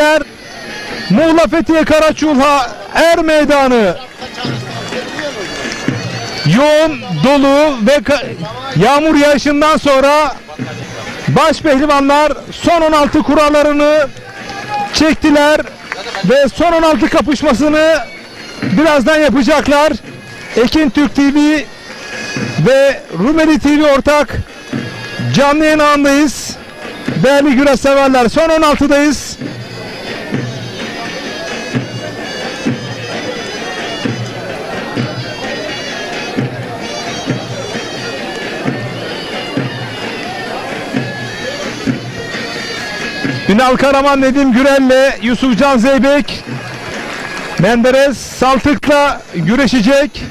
beyler. Muğla Fethiye Karaçulha Er Meydanı yoğun, dolu ve yağmur yağışından sonra baş pehlivanlar son 16 kurallarını çektiler ve son 16 kapışmasını birazdan yapacaklar. Ekin Türk TV ve Rumeli TV ortak canlı yayın ağındayız. Değerli güreş severler, son 16'dayız. Ünal Karaman, Nedim Gürel'le Yusufcan Zeybek, Menderes Saltık'la güreşecek.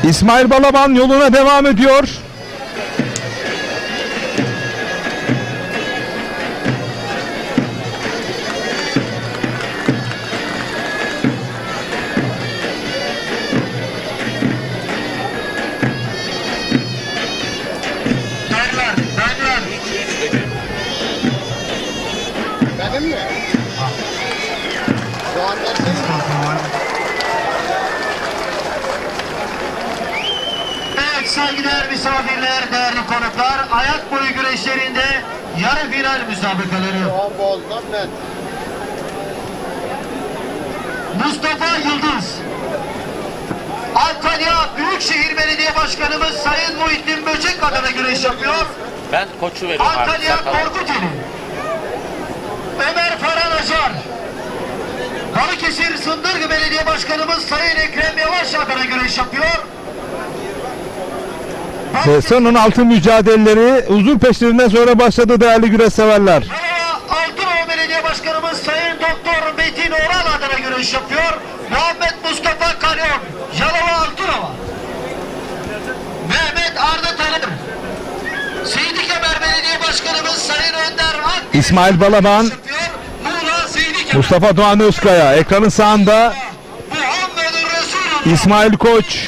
İsmail Balaban yoluna devam ediyor. Saygıdeğer misafirler, değerli konuklar, ayak boyu güreşlerinde yarı final müsabakaları. Mustafa Yıldız, Antalya Büyükşehir Belediye Başkanımız Sayın Muhittin Böcek adına güreş yapıyor. Ben koçu veriyorum. Antalya Korkuteli, Ömer Ferhan Acar, Balıkesir Sındırgı Belediye Başkanımız Sayın Ekrem Yavaş adına güreş yapıyor. Ve son 16 mücadeleleri huzur peşlerinden sonra başladı değerli güreş severler. Altınova Belediye Başkanımız Sayın Doktor Metin Oral adına güreş yapıyor. Muhammed Mustafa Kalyon, Yalova Altınova. Mehmet Arda Tanır, Seydi Kemer Belediye Başkanımız Sayın Önder Ak, İsmail Balaban, Mustafa Doğan Özkaya ekranın sağında. İsmail Koç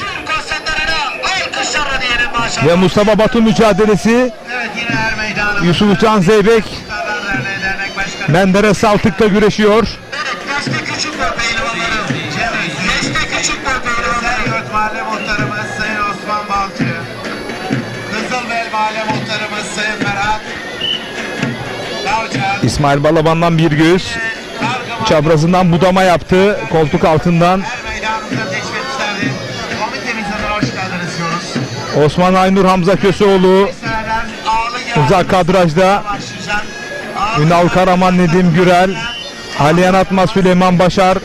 ve Mustafa Batu mücadelesi. Yusufcan Zeybek Menderes Saltık'ta güreşiyor. Mahalle Muhtarımız Sayın Osman Balcı, Kızılbel Mahalle Muhtarımız Sayın Berat Dalcan, İsmail Balaban'dan bir göğüs çaprazından budama yaptı koltuk altından. Osman Aynur Hamza Köseoğlu uzak kadrajda. Ünal Karaman, Nedim Gürel, Aliyan Atma, Süleyman Başar,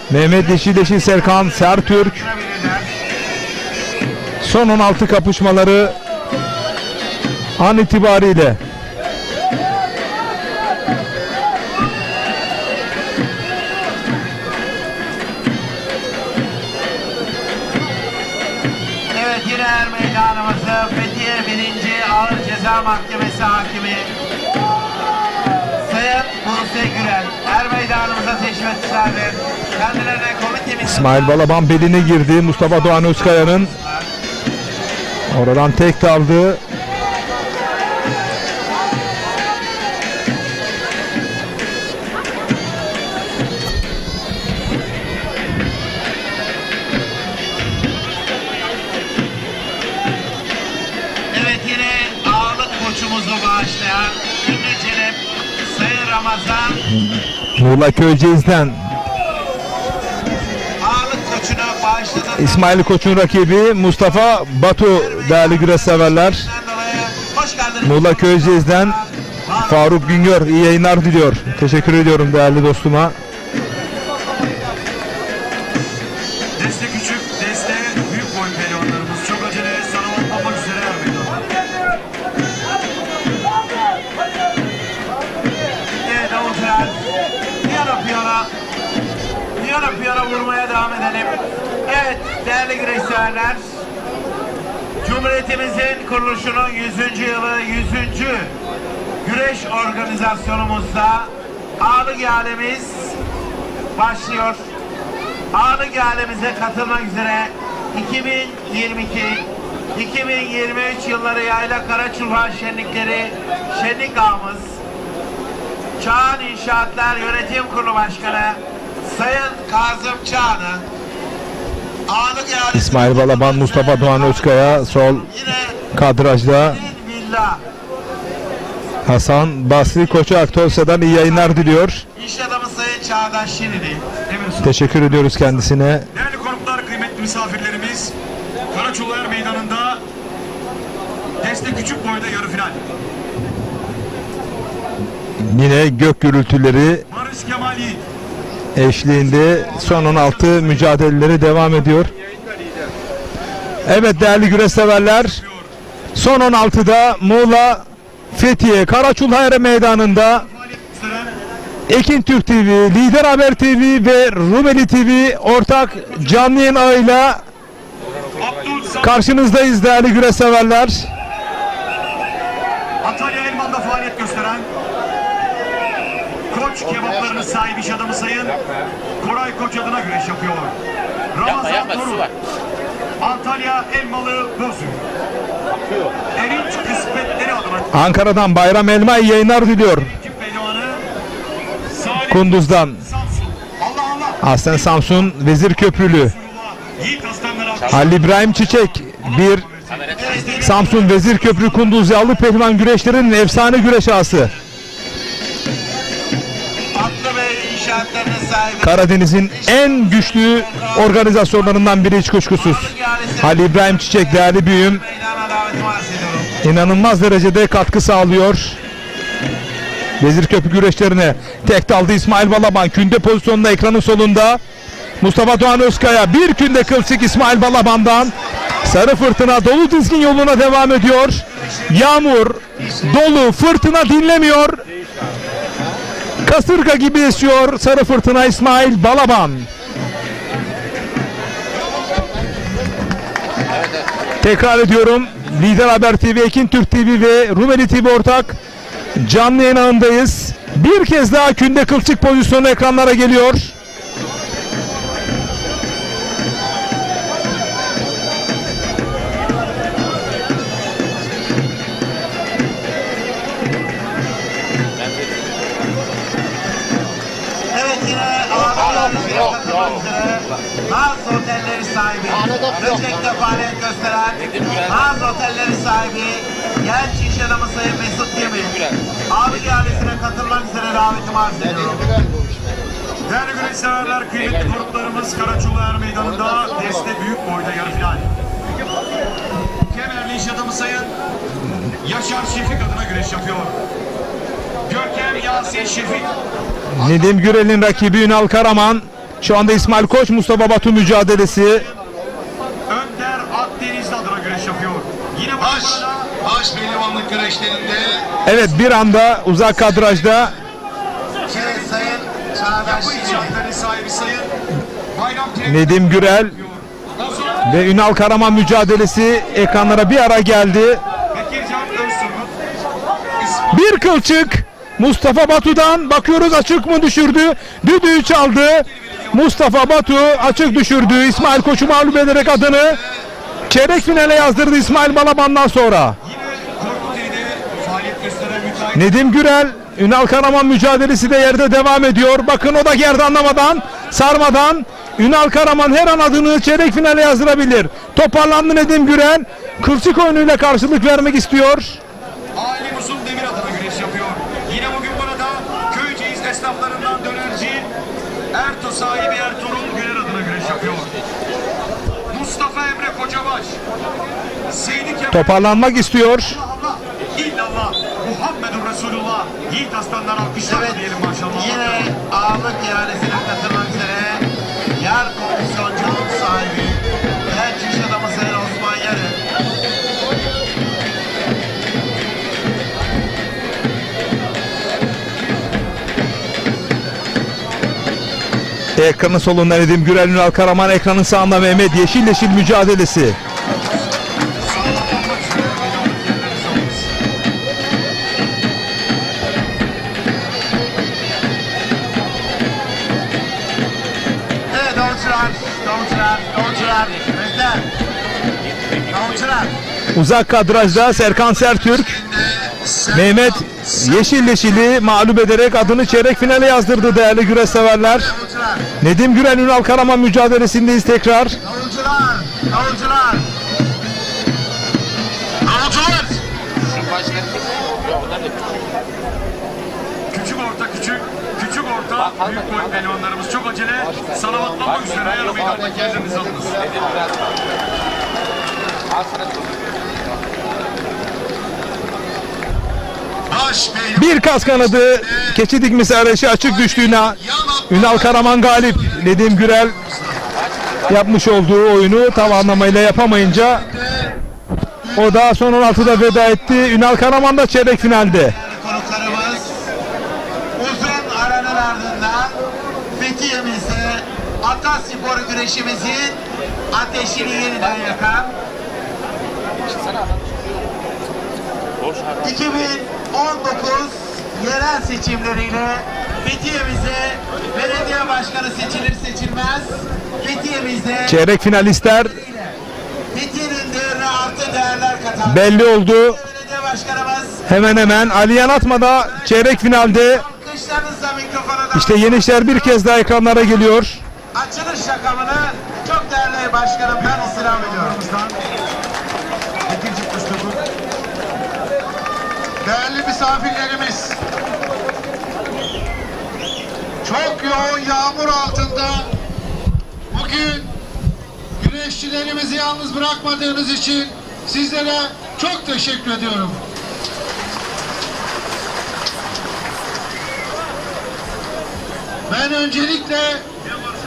Mehmet Yeşileşi, Serkan Sertürk. Son 16 kapışmaları an itibariyle. Evet, yine Er Meydanımızı Fethiye 1. Ağır Ceza Mahkemesi Hakimi Sayın Buse Gürel Er Meydanımıza teşrif etmişlerdir. Kendilerine komitemiz İsmail Balaban beline girdi. Mustafa Doğan Özkaya'nın oradan tek kaldı. Evet, yine ağırlık koçumuzu bağışlayan Ünlü Celep Sayın Ramazan Muğla Köyceğiz'den ağırlık koçunu bağışladı. İsmail Koç'un rakibi Mustafa Batu değerli güreş severler. Hoş geldiniz. Muğla Köyceğiz'den Faruk Güngör iyi yayınlar diliyor. Teşekkür ediyorum değerli dostuma. Deste küçük, deste büyük boy pehlivanlarımız çok acele sana olmak üzere Er Meydanı. Evet, Davut Erer. Piyano vurmaya devam edelim. Evet, değerli güreşseverler. Cumhuriyetimizin kuruluşunun 100. yılı 100. güreş organizasyonumuzda ağırlık ihalemiz başlıyor. Ağırlık ihalemize katılmak üzere 2022-2023 yılları Yayla Karaçulha şenlikleri şenlik ağımız Doğan İnşaatlar Yönetim Kurulu Başkanı Sayın Kazım Çağ'ın ağırlık ihalesi İsmail Balaban, Mustafa Doğan Özkaya sol yine kadrajda. Villa Hasan Basri Koçu Aktolsa'dan iyi yayınlar diliyor. İş adamı Sayın Çağdaş Şinili. Teşekkür ediyoruz kendisine. Değerli konuklar, kıymetli misafirlerimiz, Karaçoğluer Meydanı'nda Deste küçük boyda yarı final. Yine gök gürültüleri Barış Kemal Yiğit, eşliğinde son 16 mücadeleleri devam ediyor. Evet değerli güreş severler, son 16'da Muğla Fethiye Karaçoğluer Meydanı'nda faaliyet gösteren Ekin Türk TV, Lider Haber TV ve Rumeli TV ortak canlı yayın ağıyla Abdul Sam, karşınızdayız değerli güreş severler. Antalya Elman'da faaliyet gösteren Koç kebaplarının sahibi iş adamı Sayın Koray Koç adına güreş yapıyor. Ramazan Torun, Antalya Elmalı Bozü, Erinç kısmetleri adına Ankara'dan Bayram Elma iyi yayınlar diliyor. ekip pehlivanı Salih Kunduz'dan Samsun. Allah Allah. Aslen Samsun Vezir Köprülü. Yiğit Aslanlar alkış. Ali İbrahim Çiçek bir Samsun Vezir Köprü Kunduz Yağlı Pehlivan güreşlerinin efsane güreş ağası. Atlı Bey İnşaatlarının sahibi Karadeniz'in en güçlü organizasyonlarından biri hiç kuşkusuz. Ali İbrahim Çiçek değerli büyüğüm meydana davetimi arz ediyorum. inanılmaz derecede katkı sağlıyor. Vezirköprü güreşlerine tek daldı İsmail Balaban künde pozisyonunda ekranın solunda. Mustafa Doğan Özkaya bir künde kılçık İsmail Balaban'dan. Sarı fırtına dolu dizgin yoluna devam ediyor. Yağmur, dolu, fırtına dinlemiyor. Kasırga gibi esiyor sarı fırtına İsmail Balaban. Tekrar ediyorum. Lider Haber TV, Ekin Türk TV ve Rumeli TV ortak canlı yayın ağındayız. Bir kez daha künde kılçık pozisyonu ekranlara geliyor. Evet yine ağırlıklarımızı katılmak üzere Naz Otelleri sahibi, Göçek'te faaliyet gösteren Naz Otelleri sahibi genç iş adamı Sayın Mesut Yemin. Ağırlık ihalesine katılmak üzere davetimi arz ediyorum. Değerli güreşseverler, kıymetli konuklarımız Karaçoğluer Meydanı'nda Deste büyük boyda yarı final. Kemerli iş adamı Sayın Yaşar Şefik adına güreş yapıyor. Görkem Yasin Şefik, Nedim Gürel'in rakibi Ünal Karaman. Şu anda İsmail Koç, Mustafa Batu mücadelesi. Önder Akdenizli adına güreş yapıyor. Yine bu arada Baş pehlivanlık güreşlerinde Evet bir anda uzak kadrajda Sayın Çağdaş bu Şinili. inşaatların sahibi Sayın Bayram Tevfik Nedim Gürel Ozan ve Ünal Karaman mücadelesi ekranlara bir ara geldi. Bekircan Özturgut, Bir kılçık Mustafa Batu'dan bakıyoruz açık mı düşürdü? Düdüğü çaldı. Mustafa Batu açık düşürdü. İsmail Koç'u mağlup ederek adını çeyrek finale yazdırdı İsmail Balaban'dan sonra. yine Korkuteli'de faaliyet gösteren müteahhit Nedim Gürel, Ünal Karaman mücadelesi de yerde devam ediyor. Bakın o da gerdanlamadan, sarmadan Ünal Karaman her an adını çeyrek finale yazdırabilir. Toparlandı Nedim Gürel. Kılçık oyunuyla karşılık vermek istiyor. Ali Uzun Demir adına güreş yapıyor. Yine bugün burada Köyceğiz esnaflarından dönerci Ertuğ sahibi Ertuğrul Güler adına güreş yapıyor. Mustafa Emre Kocabaş, Seydi Kemal Toparlanmak istiyor. Allah, illallah, Muhammedun Resulullah, Yiğit Aslanlar alkışlarla Evet, diyelim maşallah. yine ağırlık ihalesine katılmak üzere yer komisyoncunun sahibi genç iş adamı Sayın Osman Yarı. Ekranın solunda Nedim Gürel, Ünal Karaman, ekranın sağında Mehmet Yeşil Yeşil mücadelesi. Evet davulcular, Mehter, davulcular. Uzak kadrajda Serkan Sertürk, Mehmet Yeşil Yeşil'i mağlup ederek adını çeyrek finale yazdırdı değerli güreş severler. Nedim Gürel Ünal Karaman mücadelesindeyiz tekrar. Davulcular. Davulcular. Küçük orta küçük. Küçük orta büyük boy pehlivanlarımız çok acele. Salavatlamak üzere her meydandaki yerlerinizi alınız. Baş pehlivan. Bir kas kanadı keçi dikmesi arayışı açık düştüğüne Ünal Karaman galip. Nedim Gürel yapmış olduğu oyunu tam anlamıyla yapamayınca o da son 16'da veda etti. Ünal Karaman da çeyrek finalde. Konuklarımız uzun aranın ardından Fethiye'mizde Ataspor güreşimizin ateşini yeniden yakan 2019 yerel seçimleriyle Fethiye'mize belediye başkanı seçilir seçilmez Fethiye'mizde Çeyrek finalistler Fethiye'nin değerine artı değerler katan belli oldu. belediye başkanımız Hemen hemen Ali Yanatma da çeyrek finalde. alkışlarınızla mikrofona da İşte Yenişler bir kez daha ekranlara geliyor. açılış rakamını çok değerli başkanımdan istirham ediyorum. Değerli misafirlerimiz, çok yoğun yağmur altında bugün güreşçilerimizi yalnız bırakmadığınız için sizlere çok teşekkür ediyorum. Ben öncelikle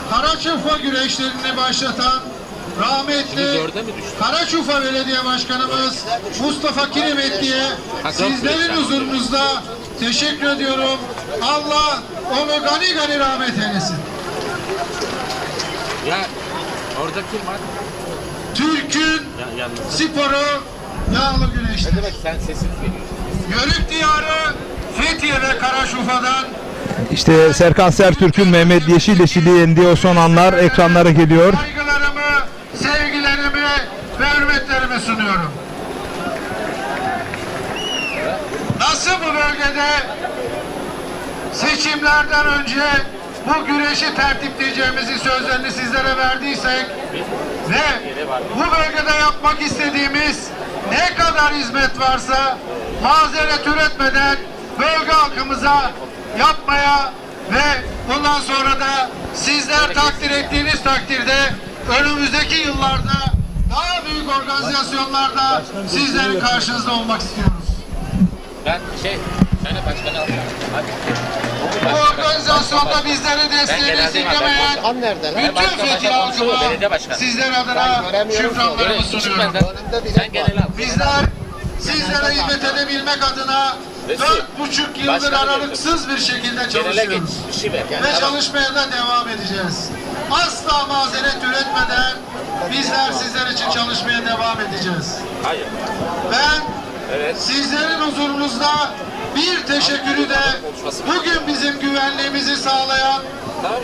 Karaçufa güreşlerini başlatan rahmetli Karaçufa Belediye Başkanımız Mustafa Kiremetli'ye sizlerin huzurunuzda teşekkür ediyorum. Allah onu gani gani rahmet eylesin. Ya orada kim var? Türk'ün sporu yağlı güreştir. Ne demek sen sesini veriyorsun? Yörük diyarı Fethiye ve Karaçufa'dan İşte Serkan Sertürk'ün Mehmet Yeşil Yeşil'i yendiği o son anlar ekranlara geliyor. saygılarımı, sevgilerimi ve hürmetlerimi sunuyorum. Nasıl bu bölgede seçimlerden önce bu güreşi tertipleyeceğimizi sözlerini sizlere verdiysek ve bu bölgede yapmak istediğimiz ne kadar hizmet varsa mazeret üretmeden bölge halkımıza yapmaya ve bundan sonra da sizler takdir ettiğiniz takdirde önümüzdeki yıllarda daha büyük organizasyonlarda sizlerin karşınızda olmak istiyoruz. Ben söyle başkanı al. Bu organizasyonda bizleri desteğini esirgemeyen bütün Fethiye halkıma sizler adına şükranlarımı sunuyorum. Sen genel al. Bizler sizlere hizmet edebilmek adına 4,5 yıldır aralıksız bir şekilde Genele geç. çalışıyoruz. İşi ver. Ve çalışmaya da devam edeceğiz. Asla mazeret üretmeden bizler sizler için çalışmaya devam edeceğiz. Hayır. Ben Evet. sizlerin huzurunuzda bir teşekkürü de bugün bizim güvenliğimizi sağlayan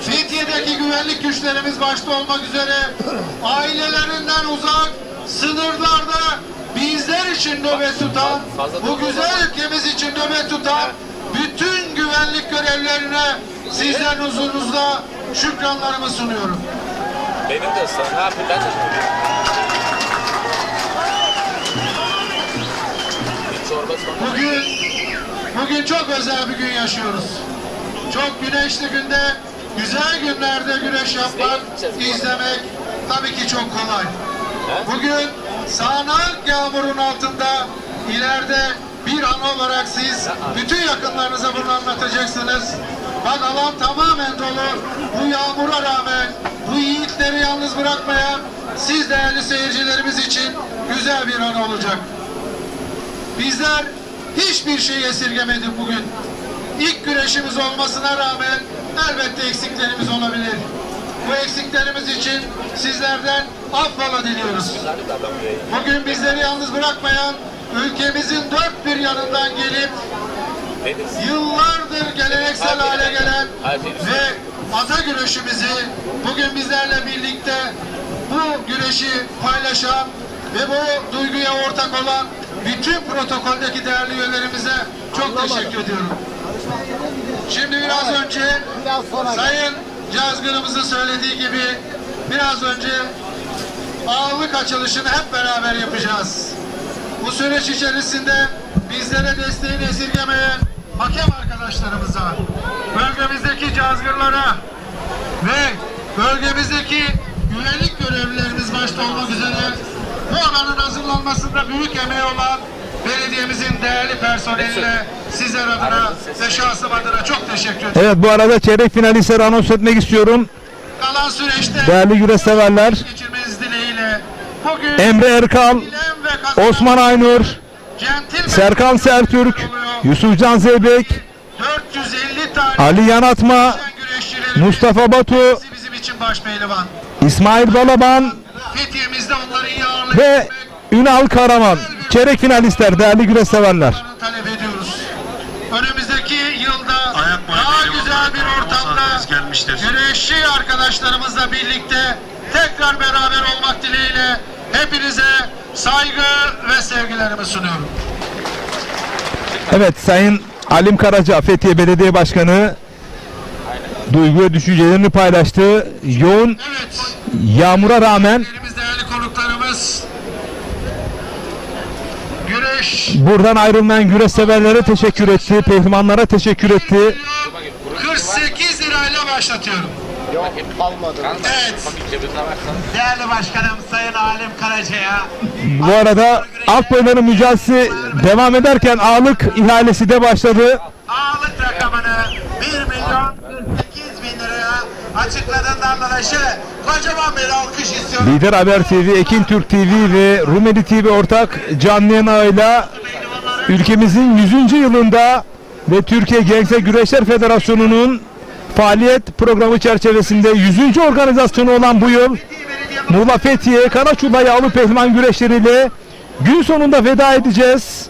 Fethiye'deki güvenlik güçlerimiz başta olmak üzere ailelerinden uzak sınırlarda bizler için nöbet tutan, bu güzel ülkemiz için nöbet tutan bütün güvenlik görevlerine sizlerin huzurunuzda şükranlarımı sunuyorum. Benim de ısrar. Ne yapayım? Ben de söyleyeyim. Bir çorba sonra. Bugün çok özel bir gün yaşıyoruz. Çok güneşli günde, güzel günlerde güreş yapmak, izlemek tabii ki çok kolay. Bugün sağanak yağmurun altında ileride bir an olarak siz bütün yakınlarınıza bunu anlatacaksınız. Bak alan tamamen dolu. Bu yağmura rağmen bu yiğitleri yalnız bırakmayan siz değerli seyircilerimiz için güzel bir an olacak. Bizler hiçbir şey esirgemedik bugün. İlk güreşimiz olmasına rağmen elbette eksiklerimiz olabilir. Bu eksiklerimiz için sizlerden affola diliyoruz. Bugün bizleri yalnız bırakmayan, ülkemizin dört bir yanından gelip yıllardır geleneksel hale gelen ve ata güreşimizi bugün bizlerle birlikte bu güreşi paylaşan ve bu duyguya ortak olan bütün protokoldeki değerli üyelerimize çok teşekkür ediyorum. Şimdi biraz önce Sayın Cazgır'ımızın söylediği gibi biraz önce ağırlık açılışını hep beraber yapacağız. Bu süreç içerisinde bizlere desteğini esirgemeyen hakem arkadaşlarımıza, bölgemizdeki cazgırlara ve bölgemizdeki güvenlik görevlilerimiz başta olmak üzere bu alanın hazırlanmasında büyük emeği olan belediyemizin değerli personeline sizler adına ve şahsım adına çok teşekkür ederim. Evet, bu arada çeyrek finalistleri anons etmek istiyorum. Kalan süreçte Değerli güreş severler, geçirmeniz dileğiyle bugün Emre Erkal, Osman Aynur, Serkan Sertürk, Yusufcan Zeybek, 450 tane Ali Yanatma, Mustafa Batu, bizim için baş pehlivan. İsmail Balaban Fethiye'mizde onları iyi ağırlayıp ve Ünal Karaman. Çeyrek finalistler, değerli güreş severler. talep ediyoruz. Önümüzdeki yılda daha güzel bir ortamda güreşçi arkadaşlarımızla birlikte tekrar beraber olmak dileğiyle hepinize saygı ve sevgilerimi sunuyorum. Evet, Sayın Alim Karaca, Fethiye Belediye Başkanı duygu ve düşüncelerini paylaştı. Yoğun Evet, yağmura rağmen değerli konuklarımız güreş buradan ayrılmayan güreş severlere teşekkür etti, pehlivanlara teşekkür etti. 48 lirayla başlatıyorum. Evet. Değerli başkanım Sayın Alim Karaca'ya Bu arada alt boyların mücadelesi devam ederken ağırlık ihalesi de başladı. ağırlık rakamını 1.048.000 liraya açıkladığından dolayı kocaman bir alkış istiyorum. Lider Haber TV, Ekin Türk TV ve Rumeli TV ortak canlı yayınıyla ülkemizin 100. yılında ve Türkiye Geleneksel Güreşler Federasyonu'nun faaliyet programı çerçevesinde 100. organizasyonu olan bu yıl Muğla Fethiye Karaçul'a yağlı pehlivan güreşleriyle gün sonunda veda edeceğiz.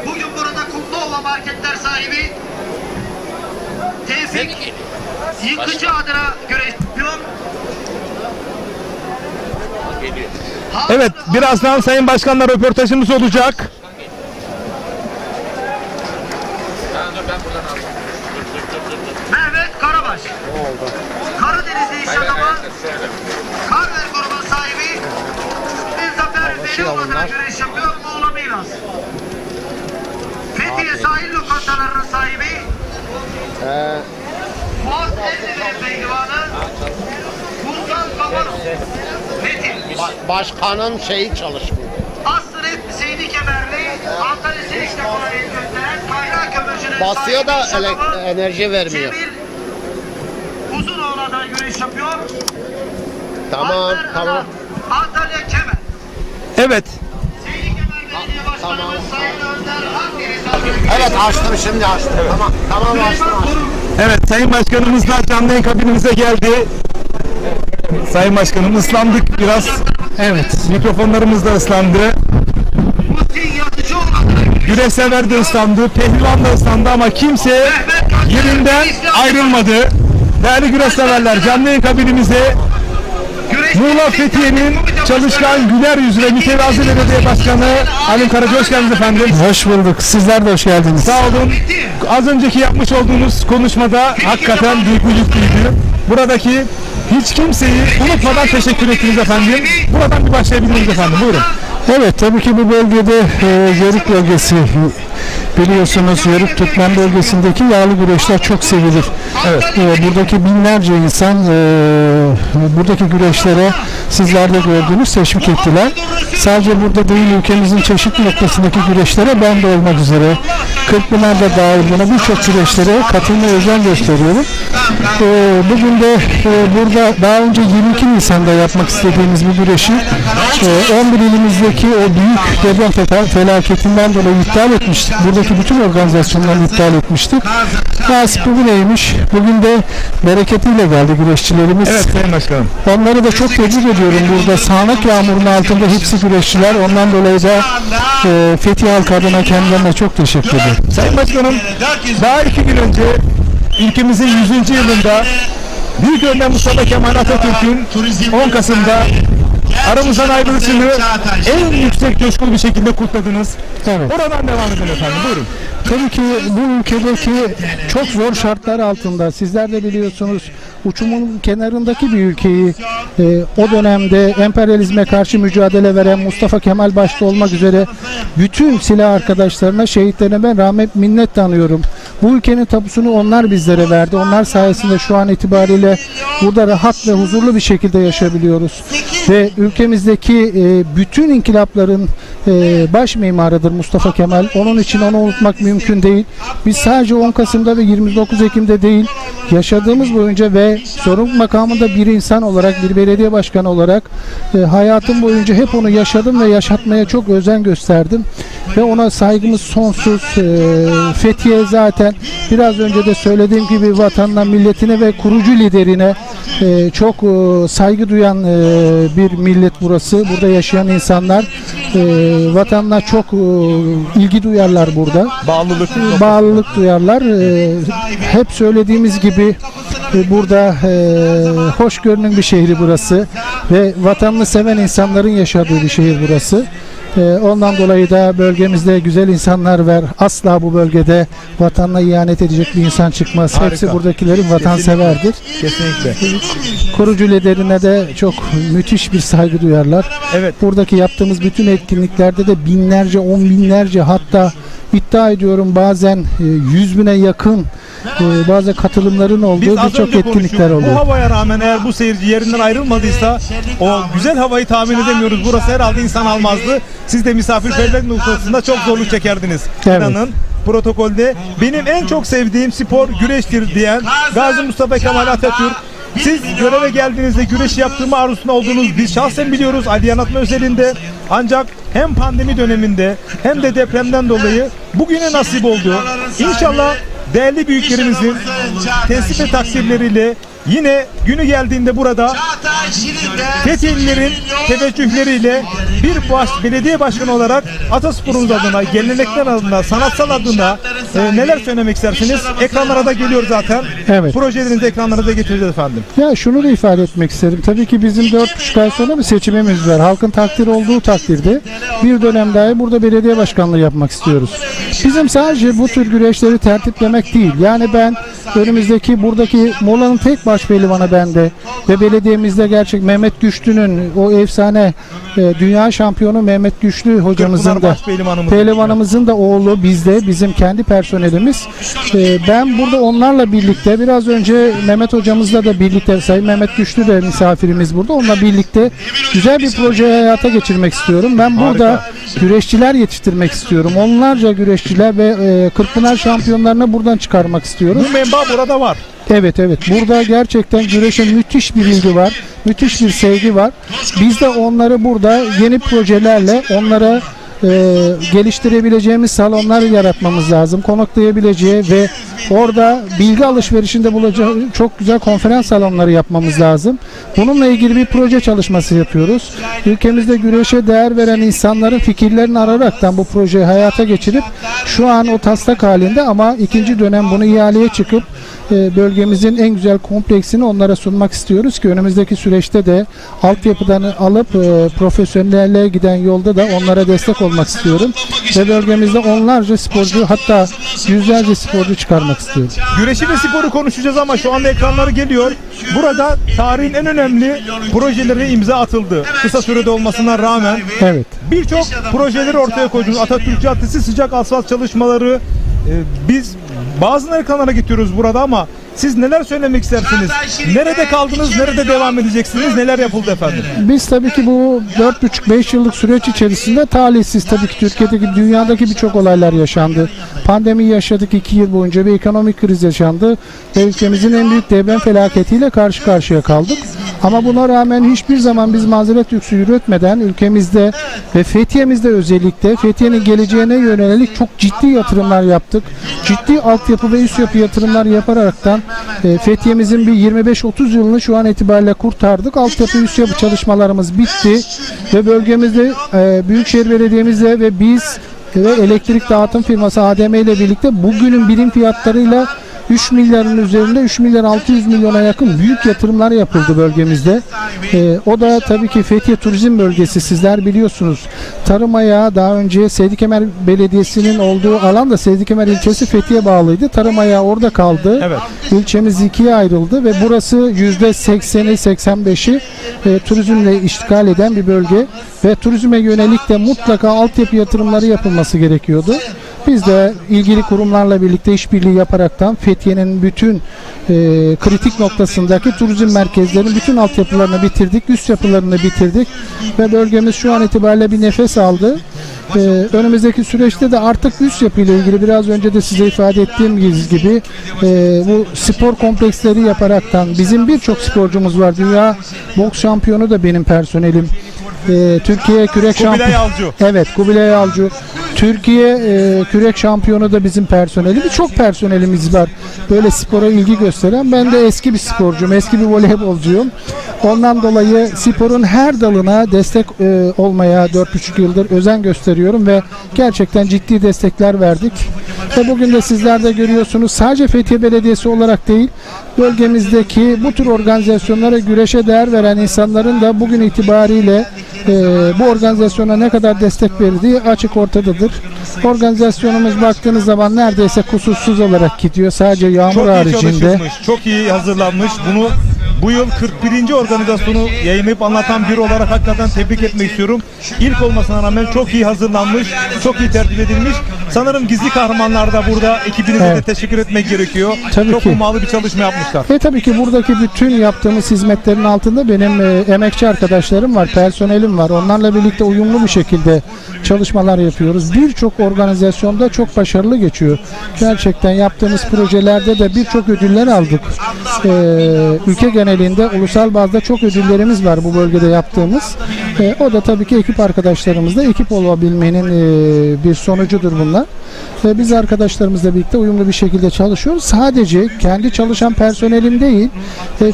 Bugün burada Kumluoğlu Marketler sahibi Tevfik Yıkıcı adına güreş yapıyor. Evet, birazdan Sayın Başkan'la röportajımız olacak. Mehmet Karabaş. Karadenizli iş adamı. Karver grubun sahibi. Bir zafer Veli adına güreş yapıyor. Muğla Milas. Fethiye sahil lokantalarının sahibi. Fuat Erdemir'in pehlivanı. Bulgan Kabarov. Metin. Başkanın şeyi çalışmıyor. Asret Seydi Kemerli. Antalya Silik Depo'na el gönderen kaynak kömürcünün Basıyor da sahibi iş adamı enerji vermiyor. Cemil Uzunoğlu adına güreş yapıyor. Tamam, Alper tamam. Alan, Antalya Kemer. Evet, Seydi Kemer Belediye Başkanımız Sayın Önder Akdeniz. Evet açtım şimdi açtım. Tamam, tamam açtım. evet, Sayın Başkanımız da canlı yayın kabinimize geldi. Sayın Başkanım, ıslandık biraz. Evet, mikrofonlarımız da ıslandı. Muhsin Yatıcıoğlu adına Güreş sever de ıslandı, pehlivan da ıslandı ama kimse yerinden ayrılmadı. Değerli güreş severler, canlı yayın kabinimize Muğla Fethiye'nin çalışkan, güler yüzlü ve mütevazi belediye başkanı Alim Karaca, hoş geldiniz efendim. Hoş bulduk. Sizler de hoş geldiniz. Sağ olun. Az önceki yapmış olduğunuz konuşmada hakikaten duygu yüklüydü. Buradaki hiç kimseyi unutmadan teşekkür ettiniz efendim. Buradan bir başlayabilir miyiz efendim? Buyurun. Evet, tabii ki bu bölgede Yörük bölgesi, biliyorsunuz Yörük Türkmen bölgesindeki yağlı güreşler çok sevilir. Evet. Buradaki binlerce insan buradaki güreşlere sizler de gördünüz, teşvik ettiler. Sadece burada değil, ülkemizin çeşitli noktasındaki güreşlere ben de olmak üzere Kırkpınar'da dahil buna birçok güreşlere katılmaya özen gösteriyorum. Bugün de burada daha önce 22 Nisan'da yapmak istediğimiz bir güreşi 11 ilimizdeki o büyük deprem felaketinden dolayı iptal etmiştik. Buradaki bütün organizasyonları iptal etmiştik. Nasip bugün neymiş? Bugün de bereketiyle geldi güreşçilerimiz. Evet Sayın Başkanım. Onları da çok tebrik ediyorum. Burada sağanak yağmurun altında hepsi güreşçiler. Ondan dolayı da Fethiye halkı adına kendilerine çok teşekkür ederim. Sayın Başkanım, daha 2 gün önce ülkemizin 100. yılında Büyük Önder Mustafa Kemal Atatürk'ün 10 Kasım'da aramızdan ayrılışını en yüksek coşkulu bir şekilde kutladınız. Evet. Oradan devam edin efendim. Buyurun. Tabii ki bu ülkedeki çok zor şartlar altında sizler de biliyorsunuz uçumun kenarındaki bir ülkeyi o dönemde emperyalizme karşı mücadele veren Mustafa Kemal başta olmak üzere bütün silah arkadaşlarına, şehitlerine ben rahmet minnet tanıyorum. Bu ülkenin tapusunu onlar bizlere verdi. Onlar sayesinde şu an itibariyle burada rahat ve huzurlu bir şekilde yaşayabiliyoruz. Ve ülkemizdeki bütün inkılapların baş mimarıdır Mustafa Kemal. Onun için onu unutmak mümkün değil. Biz sadece 10 Kasım'da ve 29 Ekim'de değil, yaşadığımız boyunca ve sorumluluk makamında bir insan olarak, bir belediye başkanı olarak hayatım boyunca hep onu yaşadım ve yaşatmaya çok özen gösterdim. Ve ona saygımız sonsuz. Fethiye zaten biraz önce de söylediğim gibi vatanına, milletine ve kurucu liderine çok saygı duyan bir millet burası. Burada yaşayan insanlar vatanına çok ilgi duyarlar burada. Bağlılık duyarlar. Hep söylediğimiz gibi burada hoşgörünün bir şehri burası ve vatanını seven insanların yaşadığı bir şehir burası. Ondan dolayı da bölgemizde güzel insanlar var. Asla bu bölgede vatanına ihanet edecek bir insan çıkmaz. Harika. Hepsi buradakilerin vatanseverdir. Kesinlikle. Kurucu liderine de çok müthiş bir saygı duyarlar. Evet. Buradaki yaptığımız bütün etkinliklerde de binlerce, on binlerce, hatta iddia ediyorum bazen 100.000'e yakın bazı katılımların Biz olduğu az birçok önce etkinlikler konuştuk. Bu oluyor. havaya rağmen eğer bu seyirci yerinden ayrılmadıysa o güzel havayı tahmin edemiyoruz. Burası herhalde insan almazdı. Siz de misafirperverlik noktasında çok zorluk çekerdiniz. Evet. İnanın protokolde benim en çok sevdiğim spor güreştir diyen Gazi Mustafa Kemal Atatürk. Siz göreve geldiğinizde güreşi yaptırma arzusunda olduğunuz biz şahsen biliyoruz Ali Yanatma özelinde. Ancak hem pandemi döneminde hem de depremden dolayı bugüne nasip oldu. İnşallah değerli büyüklerimizin teslim ve takdirleriyle yine günü geldiğinde burada Fethiyelilerin teveccühleriyle bir belediye başkanı olarak Ataspor'umuz adına, gelenekler adına, sanatsal adına neler söylemek istersiniz? Ekranlara da geliyor zaten. Evet. Projelerinizi ekranlara da getireceğiz efendim. Ya şunu da ifade etmek isterim. Tabii ki bizim 4,5 ay sonra bir seçimimiz var. Halkın takdiri olduğu takdirde bir dönem daha burada belediye başkanlığı yapmak istiyoruz. Bizim sadece bu tür güreşleri tertiplemek değil. Yani ben önümüzdeki buradaki Muğla'nın tek baş pehlivanı bende ve belediyemizde gerçek Mehmet Güçlü'nün o efsane dünya şampiyonu Mehmet Güçlü hocamızın da pehlivanımızın da oğlu bizde, bizim kendi personelimiz. Ben burada onlarla birlikte biraz önce Mehmet hocamızla da birlikte, Sayın Mehmet Güçlü de misafirimiz burada. Onunla birlikte güzel bir projeyi hayata geçirmek istiyorum. Ben burada güreşçiler yetiştirmek istiyorum. Onlarca güreşçiler ve Kırkpınar şampiyonlarını buradan çıkarmak istiyoruz. Bu menba burada var. Evet. Burada gerçekten güreşe müthiş bir ilgi var. Müthiş bir sevgi var. Biz de onları burada yeni projelerle onlara geliştirebileceğimiz salonlar yaratmamız lazım. Konaklayabileceği ve orada bilgi alışverişinde bulacağı çok güzel konferans salonları yapmamız lazım. Bununla ilgili bir proje çalışması yapıyoruz. Ülkemizde güreşe değer veren insanların fikirlerini araraktan bu projeyi hayata geçirip şu an o taslak halinde ama ikinci dönem bunu ihaleye çıkıp bölgemizin en güzel kompleksini onlara sunmak istiyoruz ki önümüzdeki süreçte de altyapıdan alıp profesyonelliğe giden yolda da onlara destek olmak istiyorum. Ve bölgemizde onlarca sporcu, hatta yüzlerce sporcu çıkarmak istiyorum. Güreşi ve sporu konuşacağız ama şu anda ekranları geliyor. Burada tarihin en önemli projeleri imza atıldı. Kısa sürede olmasına rağmen Evet. birçok projeleri ortaya koydunuz. Atatürk Caddesi sıcak asfalt çalışmaları. Biz bazı ekranlara gidiyoruz burada ama siz neler söylemek istersiniz? Nerede kaldınız? Nerede devam edeceksiniz? Neler yapıldı efendim? Biz tabii ki bu 4,5-5 yıllık süreç içerisinde talihsiz, tabii ki Türkiye'deki, dünyadaki birçok olaylar yaşandı. Pandemi yaşadık 2 yıl boyunca, bir ekonomik kriz yaşandı ve ülkemizin en büyük deprem felaketiyle karşı karşıya kaldık. Ama buna rağmen hiçbir zaman biz mazeret yüksü üretmeden ülkemizde ve Fethiye'mizde özellikle Fethiye'nin geleceğine yönelik çok ciddi yatırımlar yaptık. Ciddi altyapı ve üst yapı yatırımlar yaparaktan Fethiye'mizin bir 25-30 yılını şu an itibariyle kurtardık. Altyapı üst yapı çalışmalarımız bitti ve bölgemizde Büyükşehir Belediye'mizle ve biz ve elektrik dağıtım firması ADM ile birlikte bugünün birim fiyatlarıyla 3 milyarın üzerinde 3 milyar 600 milyona yakın büyük yatırımlar yapıldı bölgemizde. O da tabii ki Fethiye Turizm Bölgesi, sizler biliyorsunuz. Tarım ayağı daha önce Seydikemer Belediyesi'nin olduğu alan da Seydikemer ilçesi Fethiye bağlıydı. Tarım ayağı orada kaldı. Evet. İlçemiz ikiye ayrıldı ve burası %80'i 85'i turizmle iştigal eden bir bölge ve turizme yönelik de mutlaka altyapı yatırımları yapılması gerekiyordu. Biz de ilgili kurumlarla birlikte işbirliği yaparaktan Fethiye'nin bütün kritik noktasındaki turizm merkezlerinin bütün altyapılarını bitirdik, üst yapılarını bitirdik ve bölgemiz şu an itibariyle bir nefes aldı. Önümüzdeki süreçte de artık üst yapıyla ilgili biraz önce de size ifade ettiğim gibi bu spor kompleksleri yaparaktan bizim birçok sporcumuz var. Dünya boks şampiyonu da benim personelim. Türkiye kürek şampiyonu. Evet, Kubilay Avcı. Türkiye kürek şampiyonu da bizim personelimiz. Çok personelimiz var. Böyle spora ilgi gösteren. Ben de eski bir sporcuyum. Eski bir voleybolcuyum. Ondan dolayı sporun her dalına destek olmaya 4,5 yıldır özen gösteriyorum ve gerçekten ciddi destekler verdik. Ve bugün de sizler de görüyorsunuz, sadece Fethiye Belediyesi olarak değil, bölgemizdeki bu tür organizasyonlara, güreşe değer veren insanların da bugün itibariyle bu organizasyona ne kadar destek verdiği açık ortadadır. Organizasyonumuz baktığınız zaman neredeyse kusursuz olarak gidiyor. Sadece yağmur haricinde. Çok iyi hazırlanmış. Bunu bu yıl 41. organizasyonu yayınlayıp anlatan biri olarak hakikaten tebrik etmek istiyorum. İlk olmasına rağmen çok iyi hazırlanmış, çok iyi tertip edilmiş. Sanırım gizli kahramanlar da burada ekibinize de teşekkür etmek gerekiyor. Tabii çok ki. ummalı bir çalışma yapmışlar. Ve tabii ki buradaki bütün yaptığımız hizmetlerin altında benim emekçi arkadaşlarım var, personelim var. Onlarla birlikte uyumlu bir şekilde çalışmalar yapıyoruz. Birçok organizasyonda çok başarılı geçiyor. Gerçekten yaptığımız projelerde de birçok ödüller aldık. Ülke genelinde ulusal bazda çok ödüllerimiz var bu bölgede yaptığımız. O da tabii ki ekip arkadaşlarımızla ekip olabilmenin bir sonucudur bunlar. Biz arkadaşlarımızla birlikte uyumlu bir şekilde çalışıyoruz. Sadece kendi çalışan personelim değil,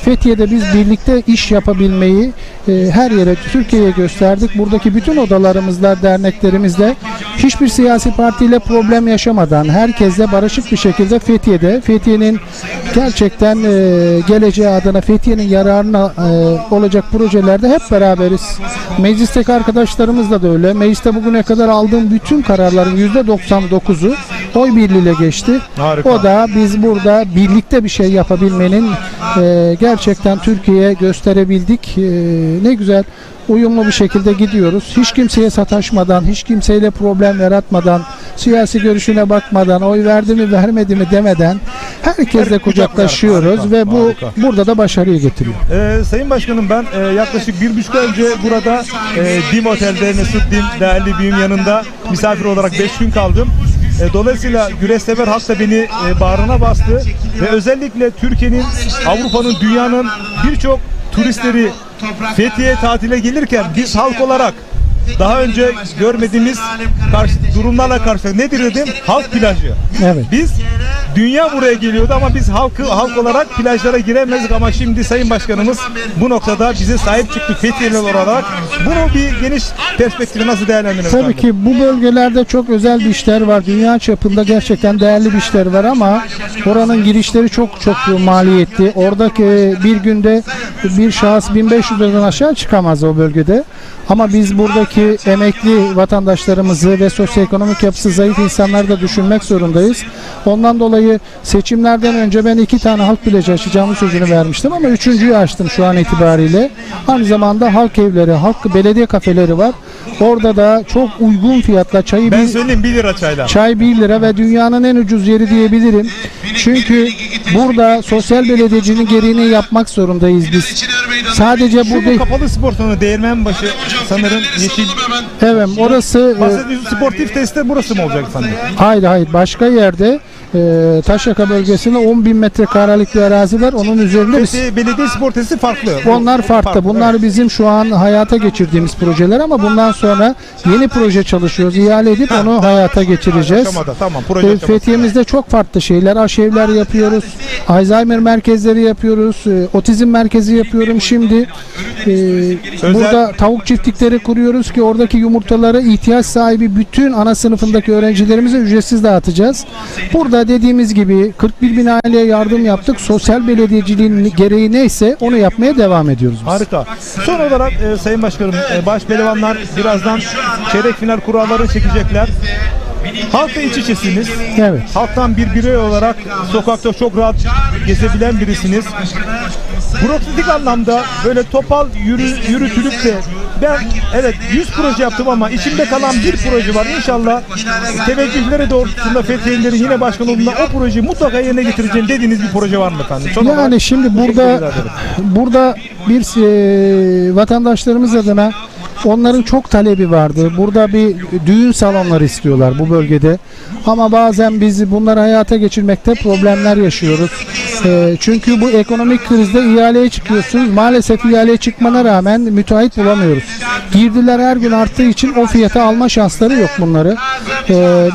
Fethiye'de biz birlikte iş yapabilmeyi her yere, Türkiye'ye gösterdik. Buradaki bütün odalarımızla, derneklerimizle hiçbir siyasi partiyle problem yaşamadan, herkesle barışık bir şekilde Fethiye'nin gerçekten geleceği adına, Fethiye'nin yararına olacak projelerde hep beraberiz. Meclisteki arkadaşlarımızla da öyle. Mecliste bugüne kadar aldığım bütün kararların %99'u oy birliğiyle geçti. Harika. O da biz burada birlikte bir şey yapabilmenin gerçekten Türkiye'ye gösterebildik. Ne güzel. Uyumlu bir şekilde gidiyoruz. Hiç kimseye sataşmadan, hiç kimseyle problem yaratmadan, siyasi görüşüne bakmadan, oy verdi mi vermedi mi demeden herkesle kucaklaşıyoruz. Harika, ve bu harika. burada da başarıyı getiriyor. Sayın Başkanım, ben yaklaşık 1,5 ay önce burada Dim Otel'de Mesut Dim değerli büyüğüm yanında misafir olarak 5 gün kaldım. Dolayısıyla güreşsever halk da beni bağrına bastı ve özellikle Türkiye'nin, Avrupa'nın, dünyanın birçok turistleri Fethiye tatile gelirken biz halk olarak daha önce görmediğimiz durumlarla karşı nedir dedim? Halk plajı. Evet. Biz dünya buraya geliyordu ama biz halk olarak plajlara giremezdik ama şimdi Sayın Başkanımız bu noktada bize sahip çıktı Fethiyeliler olarak. Bunu bir geniş perspektifi nasıl değerlendiriyorsunuz? Tabii ki bu bölgelerde çok özel bir işler var. Dünya çapında gerçekten değerli bir işler var ama oranın girişleri çok maliyetli. Oradaki bir günde bir şahıs 1500 liradan aşağı çıkamaz o bölgede. Ama biz buradaki emekli vatandaşlarımızı ve sosyoekonomik yapısı zayıf insanları da düşünmek zorundayız. Ondan dolayı seçimlerden önce ben 2 tane halk plajı açacağımı sözünü vermiştim ama 3.'yü açtım şu an itibariyle. Aynı zamanda halk evleri, halk belediye kafeleri var. Orada da çok uygun fiyatla çayı Ben söyleyeyim 1 lira çayla. Çay 1 lira ve dünyanın en ucuz yeri diyebilirim. Çünkü burada sosyal belediyecinin gereğini yapmak zorundayız biz. Sadece Şu burada kapalı spor salonu Değirmenbaşı sanırım yeşil. evet orası Bahsettiğiniz sportif tesisler burası mı olacak sanırım? hayır başka yerde Taşyaka bölgesinde 10.000 metrekarelik bir arazi var. Onun üzerinde biz Fethiye Belediye Spor Tesisi farklı. onlar farklı. Bunlar evet. bizim şu an hayata geçirdiğimiz projeler ama bundan sonra yeni proje çalışıyoruz. İhale edip onu hayata geçireceğiz. Aşamada, tamam, proje aşaması. Fethiye'mizde çok farklı şeyler. Aşevler yapıyoruz. Alzheimer merkezleri yapıyoruz. Otizm merkezi yapıyorum şimdi. Burada tavuk çiftlikleri kuruyoruz ki oradaki yumurtaları ihtiyaç sahibi bütün ana sınıfındaki öğrencilerimize ücretsiz dağıtacağız. Burada da dediğimiz gibi 41 bin aileye yardım yaptık. Sosyal belediyeciliğin gereği neyse onu yapmaya devam ediyoruz biz. Harika. Son olarak Sayın Başkanım, baş pehlivanlar birazdan çeyrek final kuralları çekecekler. Halkla iç içesiniz. Evet. Halktan bir birey olarak sokakta çok rahat gezebilen birisiniz. Bürokratik anlamda böyle topal yürütülüp de ben evet 100 proje yaptım ama içimde kalan bir proje var. İnşallah teveccühleri doğrultusunda Fethiye'lilerin yine başkan olduğunda o projeyi mutlaka yerine getireceğim dediğiniz bir proje var mı efendim? Son olarak Yani şimdi burada bir vatandaşlarımız adına onların çok talebi vardı. Burada bir düğün salonları istiyorlar bu bölgede. Ama bazen biz bunları hayata geçirmekte problemler yaşıyoruz. Çünkü bu ekonomik krizde ihaleye çıkıyorsunuz. Maalesef ihaleye çıkmana rağmen müteahhit bulamıyoruz. Girdiler her gün arttığı için o fiyata alma şansları yok bunları.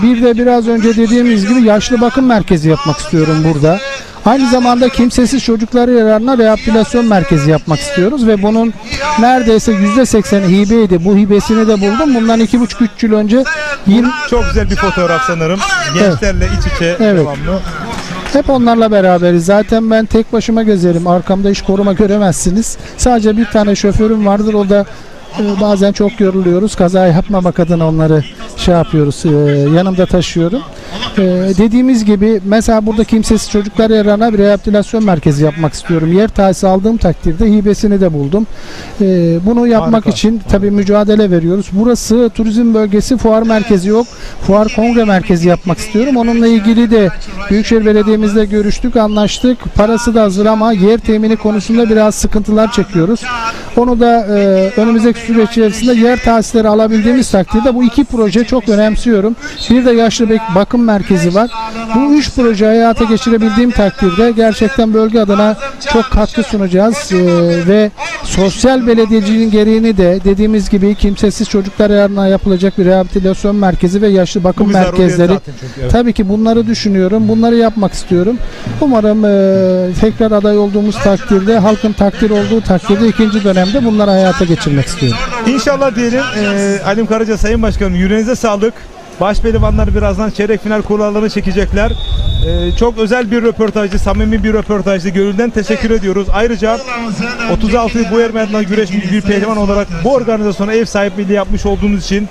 Bir de biraz önce dediğimiz gibi yaşlı bakım merkezi yapmak istiyorum burada. Aynı zamanda kimsesiz çocukları yararına rehabilitasyon merkezi yapmak istiyoruz ve bunun neredeyse %80'i hibeydi. Bu hibesini de buldum. Bundan 2,5-3 yıl önce çok güzel bir fotoğraf sanırım. Gençlerle iç içe devamlı. Hep onlarla beraberiz. Zaten ben tek başıma gezerim. Arkamda hiç koruma göremezsiniz. Sadece bir tane şoförüm vardır. O da bazen çok yoruluyoruz. Kaza yapmamak adına onları yapıyoruz. Yanımda taşıyorum. Dediğimiz gibi mesela burada kimsesiz çocuklar yararına bir rehabilitasyon merkezi yapmak istiyorum. Yer tahsisi aldığım takdirde hibesini de buldum. Bunu yapmak için tabii mücadele veriyoruz. Burası turizm bölgesi, fuar merkezi yok. Fuar kongre merkezi yapmak istiyorum. Onunla ilgili de Büyükşehir Belediye'mizle görüştük, anlaştık. Parası da hazır ama yer temini konusunda biraz sıkıntılar çekiyoruz. Onu da önümüzdeki süreç içerisinde yer tahsisleri alabildiğimiz takdirde bu iki proje çok önemsiyorum. Bir de yaşlı bakım merkezi var. Bu üç proje hayata geçirebildiğim takdirde gerçekten bölge adına çok katkı sunacağız ve sosyal belediyeciliğin gereğini de dediğimiz gibi kimsesiz çocuklar yararına yapılacak bir rehabilitasyon merkezi ve yaşlı bakım merkezleri. Tabii ki bunları düşünüyorum. Bunları yapmak istiyorum. Umarım tekrar aday olduğumuz takdirde, halkın takdir olduğu takdirde ikinci dönemde bunları hayata geçirmek istiyorum. İnşallah diyelim. Halim Karaca Sayın Başkanım, yüreğinize sağlık. Baş pehlivanlar birazdan çeyrek final kurallarını çekecekler. Çok özel bir röportajdı, samimi bir röportajdı. Gönülden teşekkür ediyoruz. Ayrıca 36 boyer meydanına güreşmiş bir pehlivan olarak bu organizasyona ev sahipliği yapmış olduğunuz için